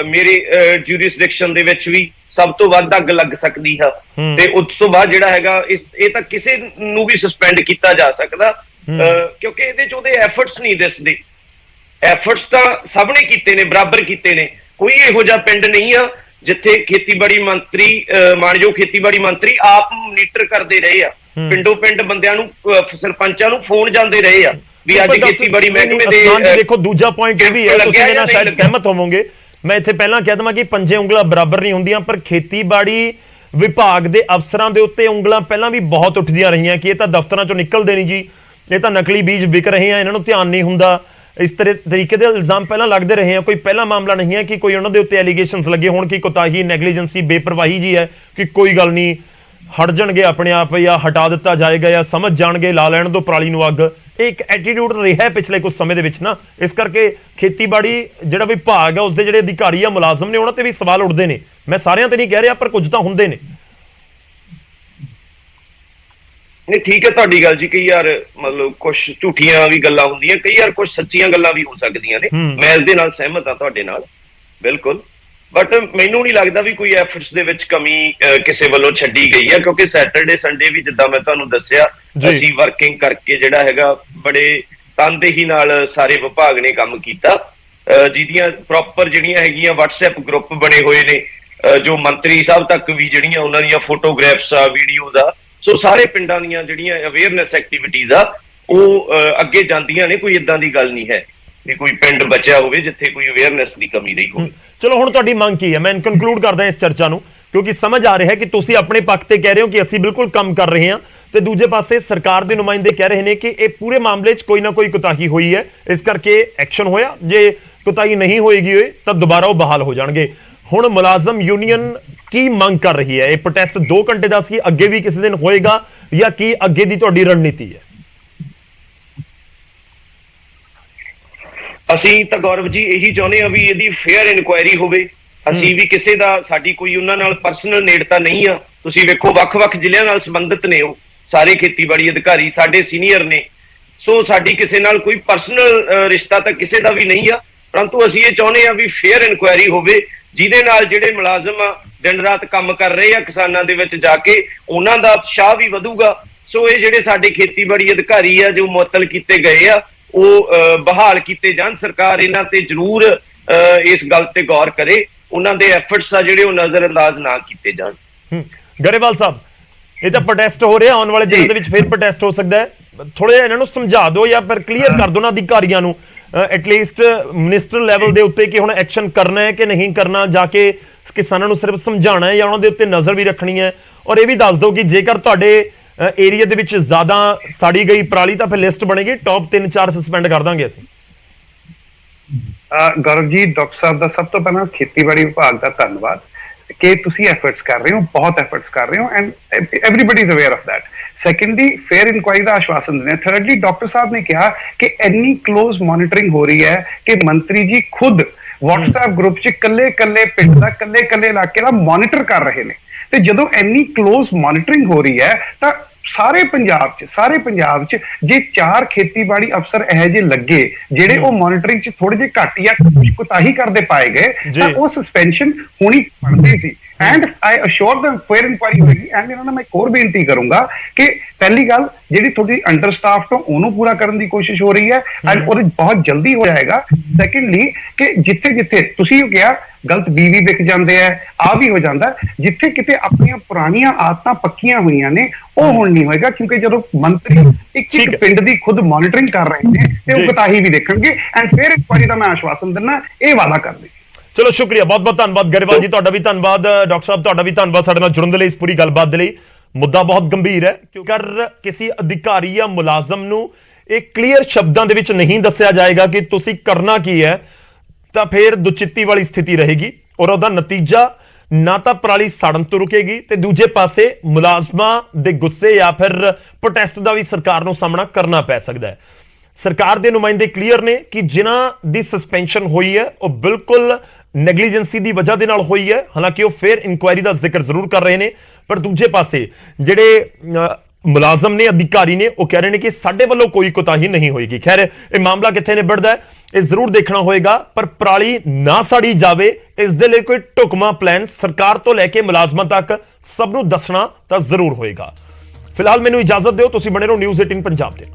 ਮੇਰੇ ਜੂਰਿਸਡਿਕਸ਼ਨ ਦੇ ਵਿੱਚ ਵੀ ਸਭ ਤੋਂ ਵੱਧ ਅੱਗ ਲੱਗ ਸਕਦੀ ਹੈ ਤੇ ਉਸ ਤੋਂ ਬਾਅਦ ਜਿਹੜਾ ਹੈਗਾ ਇਹ ਤਾਂ ਕਿਸੇ ਨੂੰ ਵੀ ਸਸਪੈਂਡ ਕੀਤਾ ਜਾ ਸਕਦਾ, ਕਿਉਂਕਿ ਇਹਦੇ ਚ ਉਹਦੇ ਐਫਰਟਸ ਨਹੀਂ ਦਿਸਦੇ। ਐਫਰਟਸ ਤਾਂ ਸਭ ਨੇ ਕੀਤੇ ਨੇ, ਬਰਾਬਰ ਕੀਤੇ ਨੇ। ਕੋਈ ਇਹੋ ਜਿਹਾ ਪਿੰਡ ਨਹੀਂ ਆ ਜਿੱਥੇ ਖੇਤੀਬਾੜੀ ਮੰਤਰੀ, ਮਾਨਯੋਗ ਖੇਤੀਬਾੜੀ ਮੰਤਰੀ ਆਪ ਮੋਨੀਟਰ ਕਰਦੇ ਰਹੇ ਆ। ਪਿੰਡੋਂ ਪਿੰਡ ਬੰਦਿਆਂ ਨੂੰ, ਸਰਪੰਚਾਂ ਨੂੰ ਫੋਨ ਜਾਂਦੇ ਰਹੇ ਆ ਵੀ ਅੱਜ ਖੇਤੀਬਾੜੀ ਮਹਿਕਮੇ ਦੇ ਦੇਖੋ ਦੂਜਾ ਪੁਆਇੰਟ ਇਹ ਵੀ ਹੈ, ਤੁਸੀਂ ਮੇਰੇ ਨਾਲ ਸ਼ਾਇਦ ਸਹਿਮਤ ਹੋਵੋਗੇ। ਮੈਂ ਇੱਥੇ ਪਹਿਲਾਂ ਕਹਿ ਦਵਾਂ ਕਿ ਪੰਜੇ ਉਂਗਲਾਂ ਬਰਾਬਰ ਨਹੀਂ ਹੁੰਦੀਆਂ, ਪਰ ਖੇਤੀਬਾੜੀ ਵਿਭਾਗ ਦੇ ਅਫਸਰਾਂ ਦੇ ਉੱਤੇ ਉਂਗਲਾਂ ਪਹਿਲਾਂ ਵੀ ਬਹੁਤ ਉੱਠਦੀਆਂ ਰਹੀਆਂ ਕਿ ਇਹ ਤਾਂ ਦਫ਼ਤਰਾਂ ਚੋਂ ਨਿਕਲਦੇ ਨਹੀਂ ਜੀ, ਇਹ ਤਾਂ ਨਕਲੀ ਬੀਜ ਵਿਕ ਰਹੇ ਆ, ਇਹਨਾਂ ਨੂੰ ਧਿਆਨ ਨਹੀਂ ਹੁੰਦਾ। ਇਸ ਤਰੀਕੇ ਦੇ ਇਲਜ਼ਾਮ ਪਹਿਲਾਂ ਲੱਗਦੇ ਰਹੇ ਆ। ਕੋਈ ਪਹਿਲਾ ਮਾਮਲਾ ਨਹੀਂ ਹੈ ਕਿ ਕੋਈ ਉਹਨਾਂ ਦੇ ਉੱਤੇ ਐਲੀਗੇਸ਼ਨਸ ਲੱਗੇ ਹੋਣ ਕਿ ਕੋਤਾਹੀ, ਨੈਗਲੀਜੈਂਸੀ, ਬੇਪਰਵਾਹੀ ਜੀ ਹੈ ਕਿ ਕੋਈ ਗੱਲ ਨਹੀਂ ਹਟ ਜਾਣਗੇ ਆਪਣੇ ਆਪ ਜਾਂ ਹਟਾ ਦਿੱਤਾ ਜਾਏਗਾ ਜਾਂ ਸਮਝ ਜਾਣਗੇ, ਲਾ ਲੈਣ ਦੋ ਪਰਾਲੀ ਨੂੰ ਅੱਗ। ਇਹ ਇੱਕ ਐਟੀਟਿਊਡ ਰਿਹਾ ਪਿਛਲੇ ਕੁਝ ਸਮੇਂ ਦੇ ਵਿੱਚ ਨਾ। ਇਸ ਕਰਕੇ ਖੇਤੀਬਾੜੀ ਜਿਹੜਾ ਵਿਭਾਗ ਹੈ ਉਸਦੇ ਜਿਹੜੇ ਅਧਿਕਾਰੀ ਆ, ਮੁਲਾਜ਼ਮ ਨੇ, ਉਹਨਾਂ ਤੇ ਵੀ ਸਵਾਲ ਉੱਠਦੇ ਨੇ। ਮੈਂ ਸਾਰਿਆਂ ਤੇ ਨਹੀਂ ਕਹਿ ਰਿਹਾ, ਪਰ ਕੁਝ ਤਾਂ ਹੁੰਦੇ ਨੇ। ਨਹੀਂ ਠੀਕ ਹੈ ਤੁਹਾਡੀ ਗੱਲ ਜੀ। ਕਈ ਵਾਰ ਮਤਲਬ ਕੁਝ ਝੂਠੀਆਂ ਵੀ ਗੱਲਾਂ ਹੁੰਦੀਆਂ, ਕਈ ਵਾਰ ਕੁਝ ਸੱਚੀਆਂ ਗੱਲਾਂ ਵੀ ਹੋ ਸਕਦੀਆਂ ਨੇ। ਮੈਂ ਇਸ ਦੇ ਨਾਲ ਸਹਿਮਤ ਹਾਂ ਤੁਹਾਡੇ ਨਾਲ ਬਿਲਕੁਲ, ਬਟ ਮੈਨੂੰ ਨਹੀਂ ਲੱਗਦਾ ਵੀ ਕੋਈ ਐਫਰਟਸ ਦੇ ਵਿੱਚ ਕਮੀ ਕਿਸੇ ਵੱਲੋਂ ਛੱਡੀ ਗਈ ਹੈ, ਕਿਉਂਕਿ ਸੈਟਰਡੇ ਸੰਡੇ ਵੀ ਜਿੱਦਾਂ ਮੈਂ ਤੁਹਾਨੂੰ ਦੱਸਿਆ ਅਸੀਂ ਵਰਕਿੰਗ ਕਰਕੇ ਜਿਹੜਾ ਹੈਗਾ ਬੜੇ ਤਨਦੇਹੀ ਨਾਲ ਸਾਰੇ ਵਿਭਾਗ ਨੇ ਕੰਮ ਕੀਤਾ, ਜਿਹਦੀਆਂ ਪ੍ਰੋਪਰ ਜਿਹੜੀਆਂ ਹੈਗੀਆਂ WhatsApp ਗਰੁੱਪ ਬਣੇ ਹੋਏ ਨੇ, ਜੋ ਮੰਤਰੀ ਸਾਹਿਬ ਤੱਕ ਵੀ ਜਿਹੜੀਆਂ ਉਹਨਾਂ ਦੀਆਂ ਫੋਟੋਗ੍ਰਾਫਸ ਆ, ਵੀਡੀਓਜ਼ ਆ। ਸੋ ਸਾਰੇ ਪਿੰਡਾਂ ਦੀਆਂ ਜਿਹੜੀਆਂ ਅਵੇਅਰਨੈਸ ਐਕਟੀਵਿਟੀਜ਼ ਆ ਉਹ ਅੱਗੇ ਜਾਂਦੀਆਂ ਨੇ। ਕੋਈ ਇਦਾਂ ਦੀ ਗੱਲ ਨਹੀਂ ਹੈ ਕਿ ਕੋਈ ਪਿੰਡ ਬਚਿਆ ਹੋਵੇ ਜਿੱਥੇ ਕੋਈ ਅਵੇਅਰਨੈਸ ਦੀ ਕਮੀ ਰਹੀ ਹੋਵੇ। ਚਲੋ ਹੁਣ ਤੁਹਾਡੀ ਮੰਗ ਕੀ ਹੈ? ਮੈਂ ਕਨਕਲੂਡ ਕਰਦਾ ਇਸ ਚਰਚਾ ਨੂੰ, ਕਿਉਂਕਿ ਸਮਝ ਆ ਰਿਹਾ ਹੈ ਕਿ ਤੁਸੀਂ ਆਪਣੇ ਪੱਖ ਤੇ ਕਹਿ ਰਹੇ ਹੋ ਕਿ ਅਸੀਂ ਬਿਲਕੁਲ ਕੰਮ ਕਰ ਰਹੇ ਹਾਂ, ਤੇ ਦੂਜੇ ਪਾਸੇ ਸਰਕਾਰ ਦੇ ਨੁਮਾਇੰਦੇ ਕਹਿ ਰਹੇ ਨੇ ਕਿ ਇਹ ਪੂਰੇ ਮਾਮਲੇ 'ਚ ਕੋਈ ਨਾ ਕੋਈ ਕੁਤਾਹੀ ਹੋਈ ਹੈ, ਇਸ ਕਰਕੇ ਐਕਸ਼ਨ ਹੋਇਆ। ਜੇ ਕੁਤਾਹੀ ਨਹੀਂ ਹੋਏਗੀ ਹੋਏ ਤਾਂ ਦੁਬਾਰਾ ਉਹ ਬਹਾਲ ਹੋ ਜਾਣਗੇ। ਹੁਣ ਮੁਲਾਜ਼ਮ ਯੂਨੀਅਨ ਕੀ ਮੰਗ ਕਰ ਰਹੀ ਹੈ? ਇਹ ਪ੍ਰੋਟੈਸਟ 2 ਘੰਟੇ ਦਾ ਸੀ, ਅੱਗੇ ਵੀ ਕਿਸੇ ਦਿਨ ਹੋਏਗਾ ਜਾਂ ਕੀ ਅੱਗੇ ਦੀ ਤੁਹਾਡੀ ਰਣਨੀਤੀ ਹੈ? ਅਸੀਂ ਤਾਂ ਗੌਰਵ ਜੀ ਇਹੀ ਚਾਹੁੰਦੇ ਹਾਂ ਵੀ ਇਹਦੀ ਫੇਅਰ ਇਨਕੁਆਇਰੀ ਹੋਵੇ। ਅਸੀਂ ਵੀ ਕਿਸੇ ਦਾ, ਸਾਡੀ ਕੋਈ ਉਹਨਾਂ ਨਾਲ ਪਰਸਨਲ ਨੇੜਤਾ ਨਹੀਂ ਆ। ਤੁਸੀਂ ਵੇਖੋ ਵੱਖ-ਵੱਖ ਜ਼ਿਲ੍ਹਿਆਂ ਨਾਲ ਸੰਬੰਧਿਤ ਨੇ ਉਹ ਸਾਰੇ ਖੇਤੀਬਾੜੀ ਅਧਿਕਾਰੀ, ਸਾਡੇ ਸੀਨੀਅਰ ਨੇ। ਸੋ ਸਾਡੀ ਕਿਸੇ ਨਾਲ ਕੋਈ ਪਰਸਨਲ ਰਿਸ਼ਤਾ ਤਾਂ ਕਿਸੇ ਦਾ ਵੀ ਨਹੀਂ ਆ, ਪਰੰਤੂ ਅਸੀਂ ਇਹ ਚਾਹੁੰਦੇ ਹਾਂ ਵੀ ਫੇਅਰ ਇਨਕੁਆਇਰੀ ਹੋਵੇ, ਜਿਹਦੇ ਨਾਲ ਜਿਹੜੇ ਮੁਲਾਜ਼ਮ ਆ ਦਿਨ ਰਾਤ ਕੰਮ ਕਰ ਰਹੇ ਆ ਕਿਸਾਨਾਂ ਦੇ ਵਿੱਚ ਜਾ ਕੇ, ਉਹਨਾਂ ਦਾ ਉਤਸ਼ਾਹ ਵੀ ਵਧੂਗਾ। ਸੋ ਇਹ ਜਿਹੜੇ ਸਾਡੇ ਖੇਤੀਬਾੜੀ ਅਧਿਕਾਰੀ ਆ ਜੋ ਮੁਅੱਤਲ ਕੀਤੇ ਗਏ ਆ, ਉਹ ਬਹਾਲ ਕੀਤੇ ਜਾਣ। ਸਰਕਾਰ ਇਹਨਾਂ ਤੇ ਜ਼ਰੂਰ ਇਸ ਗੱਲ ਤੇ ਗੌਰ ਕਰੇ, ਉਹਨਾਂ ਦੇ ਐਫਰਟਸ ਆ ਜਿਹੜੇ ਉਹ ਨਜ਼ਰਅੰਦਾਜ਼ ਨਾ ਕੀਤੇ ਜਾਣ। ਗਰੇਵਾਲ ਸਾਹਿਬ, ਇਹ ਤਾਂ ਪ੍ਰੋਟੈਸਟ ਹੋ ਰਿਹਾ, ਆਉਣ ਵਾਲੇ ਦਿਨਾਂ ਦੇ ਵਿੱਚ ਫਿਰ ਪ੍ਰੋਟੈਸਟ ਹੋ ਸਕਦਾ ਹੈ। ਥੋੜਾ ਜਿਹਾ ਇਹਨਾਂ ਨੂੰ ਸਮਝਾ ਦਿਓ ਜਾਂ ਫਿਰ ਕਲੀਅਰ ਕਰ ਦਿਓ ਨਾ ਅਧਿਕਾਰੀਆਂ ਨੂੰ, ਐਟਲੀਸਟ ਮਿਨਿਸਟਰ ਲੈਵਲ ਦੇ ਉੱਤੇ, ਕਿ ਹੁਣ ਐਕਸ਼ਨ ਕਰਨਾ ਹੈ ਕਿ ਨਹੀਂ ਕਰਨਾ, ਜਾ ਕੇ ਕਿਸਾਨਾਂ ਨੂੰ ਸਿਰਫ ਸਮਝਾਉਣਾ ਹੈ ਜਾਂ ਉਹਨਾਂ ਦੇ ਉੱਤੇ ਨਜ਼ਰ ਵੀ ਰੱਖਣੀ ਹੈ। ਔਰ ਇਹ ਵੀ ਦੱਸ ਦਿਓ ਕਿ ਜੇਕਰ ਤੁਹਾਡੇ ਏਰੀਆ ਦੇ ਵਿੱਚ ਜ਼ਿਆਦਾ ਸਾੜੀ ਗਈ ਪਰਾਲੀ ਤਾਂ ਫਿਰ ਲਿਸਟ ਬਣੇਗੀ, ਟੌਪ 3-4 ਸਸਪੈਂਡ ਕਰ ਦਾਂਗੇ ਅਸੀਂ। ਗੌਰਵ ਜੀ, ਡਾਕਟਰ ਸਾਹਿਬ ਦਾ ਸਭ ਤੋਂ ਪਹਿਲਾਂ ਖੇਤੀਬਾੜੀ ਵਿਭਾਗ ਦਾ ਧੰਨਵਾਦ ਕਿ ਤੁਸੀਂ ਐਫਰਟਸ ਕਰ ਰਹੇ ਹੋ, ਬਹੁਤ ਐਫਰਟਸ ਕਰ ਰਹੇ ਹੋ, and everybody is aware of that. Secondly, fair inquiry ਦਾ ਆਸ਼ਵਾਸਨ ਦਿੰਦੇ। ਥਰਡਲੀ, ਡਾਕਟਰ ਸਾਹਿਬ ਨੇ ਕਿਹਾ ਕਿ ਇੰਨੀ ਕਲੋਜ਼ ਮੋਨੀਟਰਿੰਗ ਹੋ ਰਹੀ ਹੈ ਕਿ ਮੰਤਰੀ ਜੀ ਖੁਦ WhatsApp ਗਰੁੱਪ 'ਚ ਕੱਲੇ ਪਿੰਡ ਦਾ, ਕੱਲੇ ਇਲਾਕੇ ਦਾ ਮੋਨੀਟਰ ਕਰ ਰਹੇ ਨੇ। ਤੇ ਜਦੋਂ ਇੰਨੀ ਕਲੋਜ਼ ਮੋਨੀਟਰਿੰਗ ਹੋ ਰਹੀ ਹੈ ਤਾਂ ਸਾਰੇ ਪੰਜਾਬ 'ਚ ਜੇ 4 ਖੇਤੀਬਾੜੀ ਅਫਸਰ ਇਹੋ ਜਿਹੇ ਲੱਗੇ ਜਿਹੜੇ ਉਹ ਮੋਨੀਟਰਿੰਗ 'ਚ ਥੋੜੇ ਜਿਹੇ ਘੱਟ ਜਾਂ ਕੁਤਾਹੀ ਕਰਦੇ ਪਾਏ ਗਏ ਤਾਂ ਉਹ ਸਸਪੈਂਸ਼ਨ ਹੋਣੀ ਬਣਦੀ ਸੀ। And I assure them fair inquiry ਹੋਏਗੀ। ਐਂਡ ਇਹਨਾਂ ਨੂੰ ਮੈਂ ਇੱਕ ਹੋਰ ਬੇਨਤੀ ਕਰੂੰਗਾ ਕਿ ਪਹਿਲੀ ਗੱਲ ਜਿਹੜੀ ਤੁਹਾਡੀ ਅੰਡਰ ਸਟਾਫ ਤੋਂ ਉਹਨੂੰ ਪੂਰਾ ਕਰਨ ਦੀ ਕੋਸ਼ਿਸ਼ ਹੋ ਰਹੀ ਹੈ ਐਂਡ ਉਹਦੇ ਬਹੁਤ ਜਲਦੀ ਹੋ ਜਾਏਗਾ। ਸੈਕੰਡਲੀ ਕਿ ਜਿੱਥੇ ਜਿੱਥੇ ਤੁਸੀਂ ਉਹ ਕਿਹਾ ਗਲਤ ਬੀਵੀ ਵਿਕ ਜਾਂਦੇ ਆ ਵੀ ਹੋ ਜਾਂਦਾ, ਜਿੱਥੇ ਕਿਤੇ ਆਪਣੀਆਂ ਪੁਰਾਣੀਆਂ ਆਦਤਾਂ ਪੱਕੀਆਂ ਹੋਈਆਂ ਨੇ ਉਹ ਹੁਣ ਨਹੀਂ ਹੋਏਗਾ, ਕਿਉਂਕਿ ਜਦੋਂ ਮੰਤਰੀ ਇੱਕ ਪਿੰਡ ਦੀ ਖੁਦ ਮੋਨੀਟਰਿੰਗ ਕਰ ਰਹੇ ਨੇ ਤੇ ਉਹ ਕੋਤਾਹੀ ਵੀ ਦੇਖਣਗੇ ਐਂਡ ਫਿਰ ਇੱਕ ਵਾਰੀ ਦਾ ਮੈਂ ਆਸ਼ਵਾਸਨ ਦਿੰਦਾ ਇਹ ਵਾਅਦਾ ਕਰਦੇ। ਚਲੋ ਸ਼ੁਕਰੀਆ, ਬਹੁਤ ਬਹੁਤ ਧੰਨਵਾਦ ਗਰੇਵਾਲ ਜੀ, ਤੁਹਾਡਾ ਵੀ ਧੰਨਵਾਦ। ਡਾਕਟਰ ਸਾਹਿਬ ਤੁਹਾਡਾ ਵੀ ਧੰਨਵਾਦ ਸਾਡੇ ਨਾਲ ਜੁੜਨ ਦੇ ਲਈ, ਇਸ ਪੂਰੀ ਗੱਲਬਾਤ ਦੇ ਲਈ। ਮੁੱਦਾ ਬਹੁਤ ਗੰਭੀਰ ਹੈ ਕਿਉਂਕਿ ਕਿਸੇ ਅਧਿਕਾਰੀ ਜਾਂ ਮੁਲਾਜ਼ਮ ਨੂੰ ਇਹ ਕਲੀਅਰ ਸ਼ਬਦਾਂ ਦੇ ਵਿੱਚ ਨਹੀਂ ਦੱਸਿਆ ਜਾਏਗਾ ਕਿ ਤੁਸੀਂ ਕਰਨਾ ਕੀ ਹੈ ਤਾਂ ਫਿਰ ਦੁਚਿੱਤੀ ਵਾਲੀ ਸਥਿਤੀ ਰਹੇਗੀ ਔਰ ਉਹਦਾ ਨਤੀਜਾ ਨਾ ਤਾਂ ਪਰਾਲੀ ਸਾੜਨ ਤੋਂ ਰੁਕੇਗੀ ਤੇ ਦੂਜੇ ਪਾਸੇ ਮੁਲਾਜ਼ਮਾਂ ਦੇ ਗੁੱਸੇ ਜਾਂ ਫਿਰ ਪ੍ਰੋਟੈਸਟ ਦਾ ਵੀ ਸਰਕਾਰ ਨੂੰ ਸਾਹਮਣਾ ਕਰਨਾ ਪੈ ਸਕਦਾ ਹੈ। ਸਰਕਾਰ ਦੇ ਨੁਮਾਇੰਦੇ ਕਲੀਅਰ ਨੇ ਕਿ ਜਿਨ੍ਹਾਂ ਦੀ ਸਸਪੈਂਸ਼ਨ ਹੋਈ ਹੈ ਉਹ ਬਿਲਕੁਲ ਨੈਗਲੀਜੈਂਸੀ ਦੀ ਵਜ੍ਹਾ ਦੇ ਨਾਲ ਹੋਈ ਹੈ। ਹਾਲਾਂਕਿ ਉਹ ਫੇਰ ਇਨਕੁਆਇਰੀ ਦਾ ਜ਼ਿਕਰ ਜ਼ਰੂਰ ਕਰ ਰਹੇ ਨੇ, ਪਰ ਦੂਜੇ ਪਾਸੇ ਜਿਹੜੇ ਮੁਲਾਜ਼ਮ ਨੇ, ਅਧਿਕਾਰੀ ਨੇ, ਉਹ ਕਹਿ ਰਹੇ ਨੇ ਕਿ ਸਾਡੇ ਵੱਲੋਂ ਕੋਈ ਕੋਤਾਹੀ ਨਹੀਂ ਹੋਏਗੀ। ਖੈਰ ਇਹ ਮਾਮਲਾ ਕਿੱਥੇ ਨਿਬੜਦਾ ਹੈ ਇਹ ਜ਼ਰੂਰ ਦੇਖਣਾ ਹੋਏਗਾ, ਪਰ ਪਰਾਲੀ ਨਾ ਸਾੜੀ ਜਾਵੇ ਇਸ ਦੇ ਲਈ ਕੋਈ ਢੁਕਵਾਂ ਪਲਾਨ ਸਰਕਾਰ ਤੋਂ ਲੈ ਕੇ ਮੁਲਾਜ਼ਮਾਂ ਤੱਕ ਸਭ ਨੂੰ ਦੱਸਣਾ ਤਾਂ ਜ਼ਰੂਰ ਹੋਏਗਾ। ਫਿਲਹਾਲ ਮੈਨੂੰ ਇਜਾਜ਼ਤ ਦਿਓ, ਤੁਸੀਂ ਬਣੇ ਰਹੋ ਨਿਊਜ਼ 18 ਪੰਜਾਬ ਦੇ।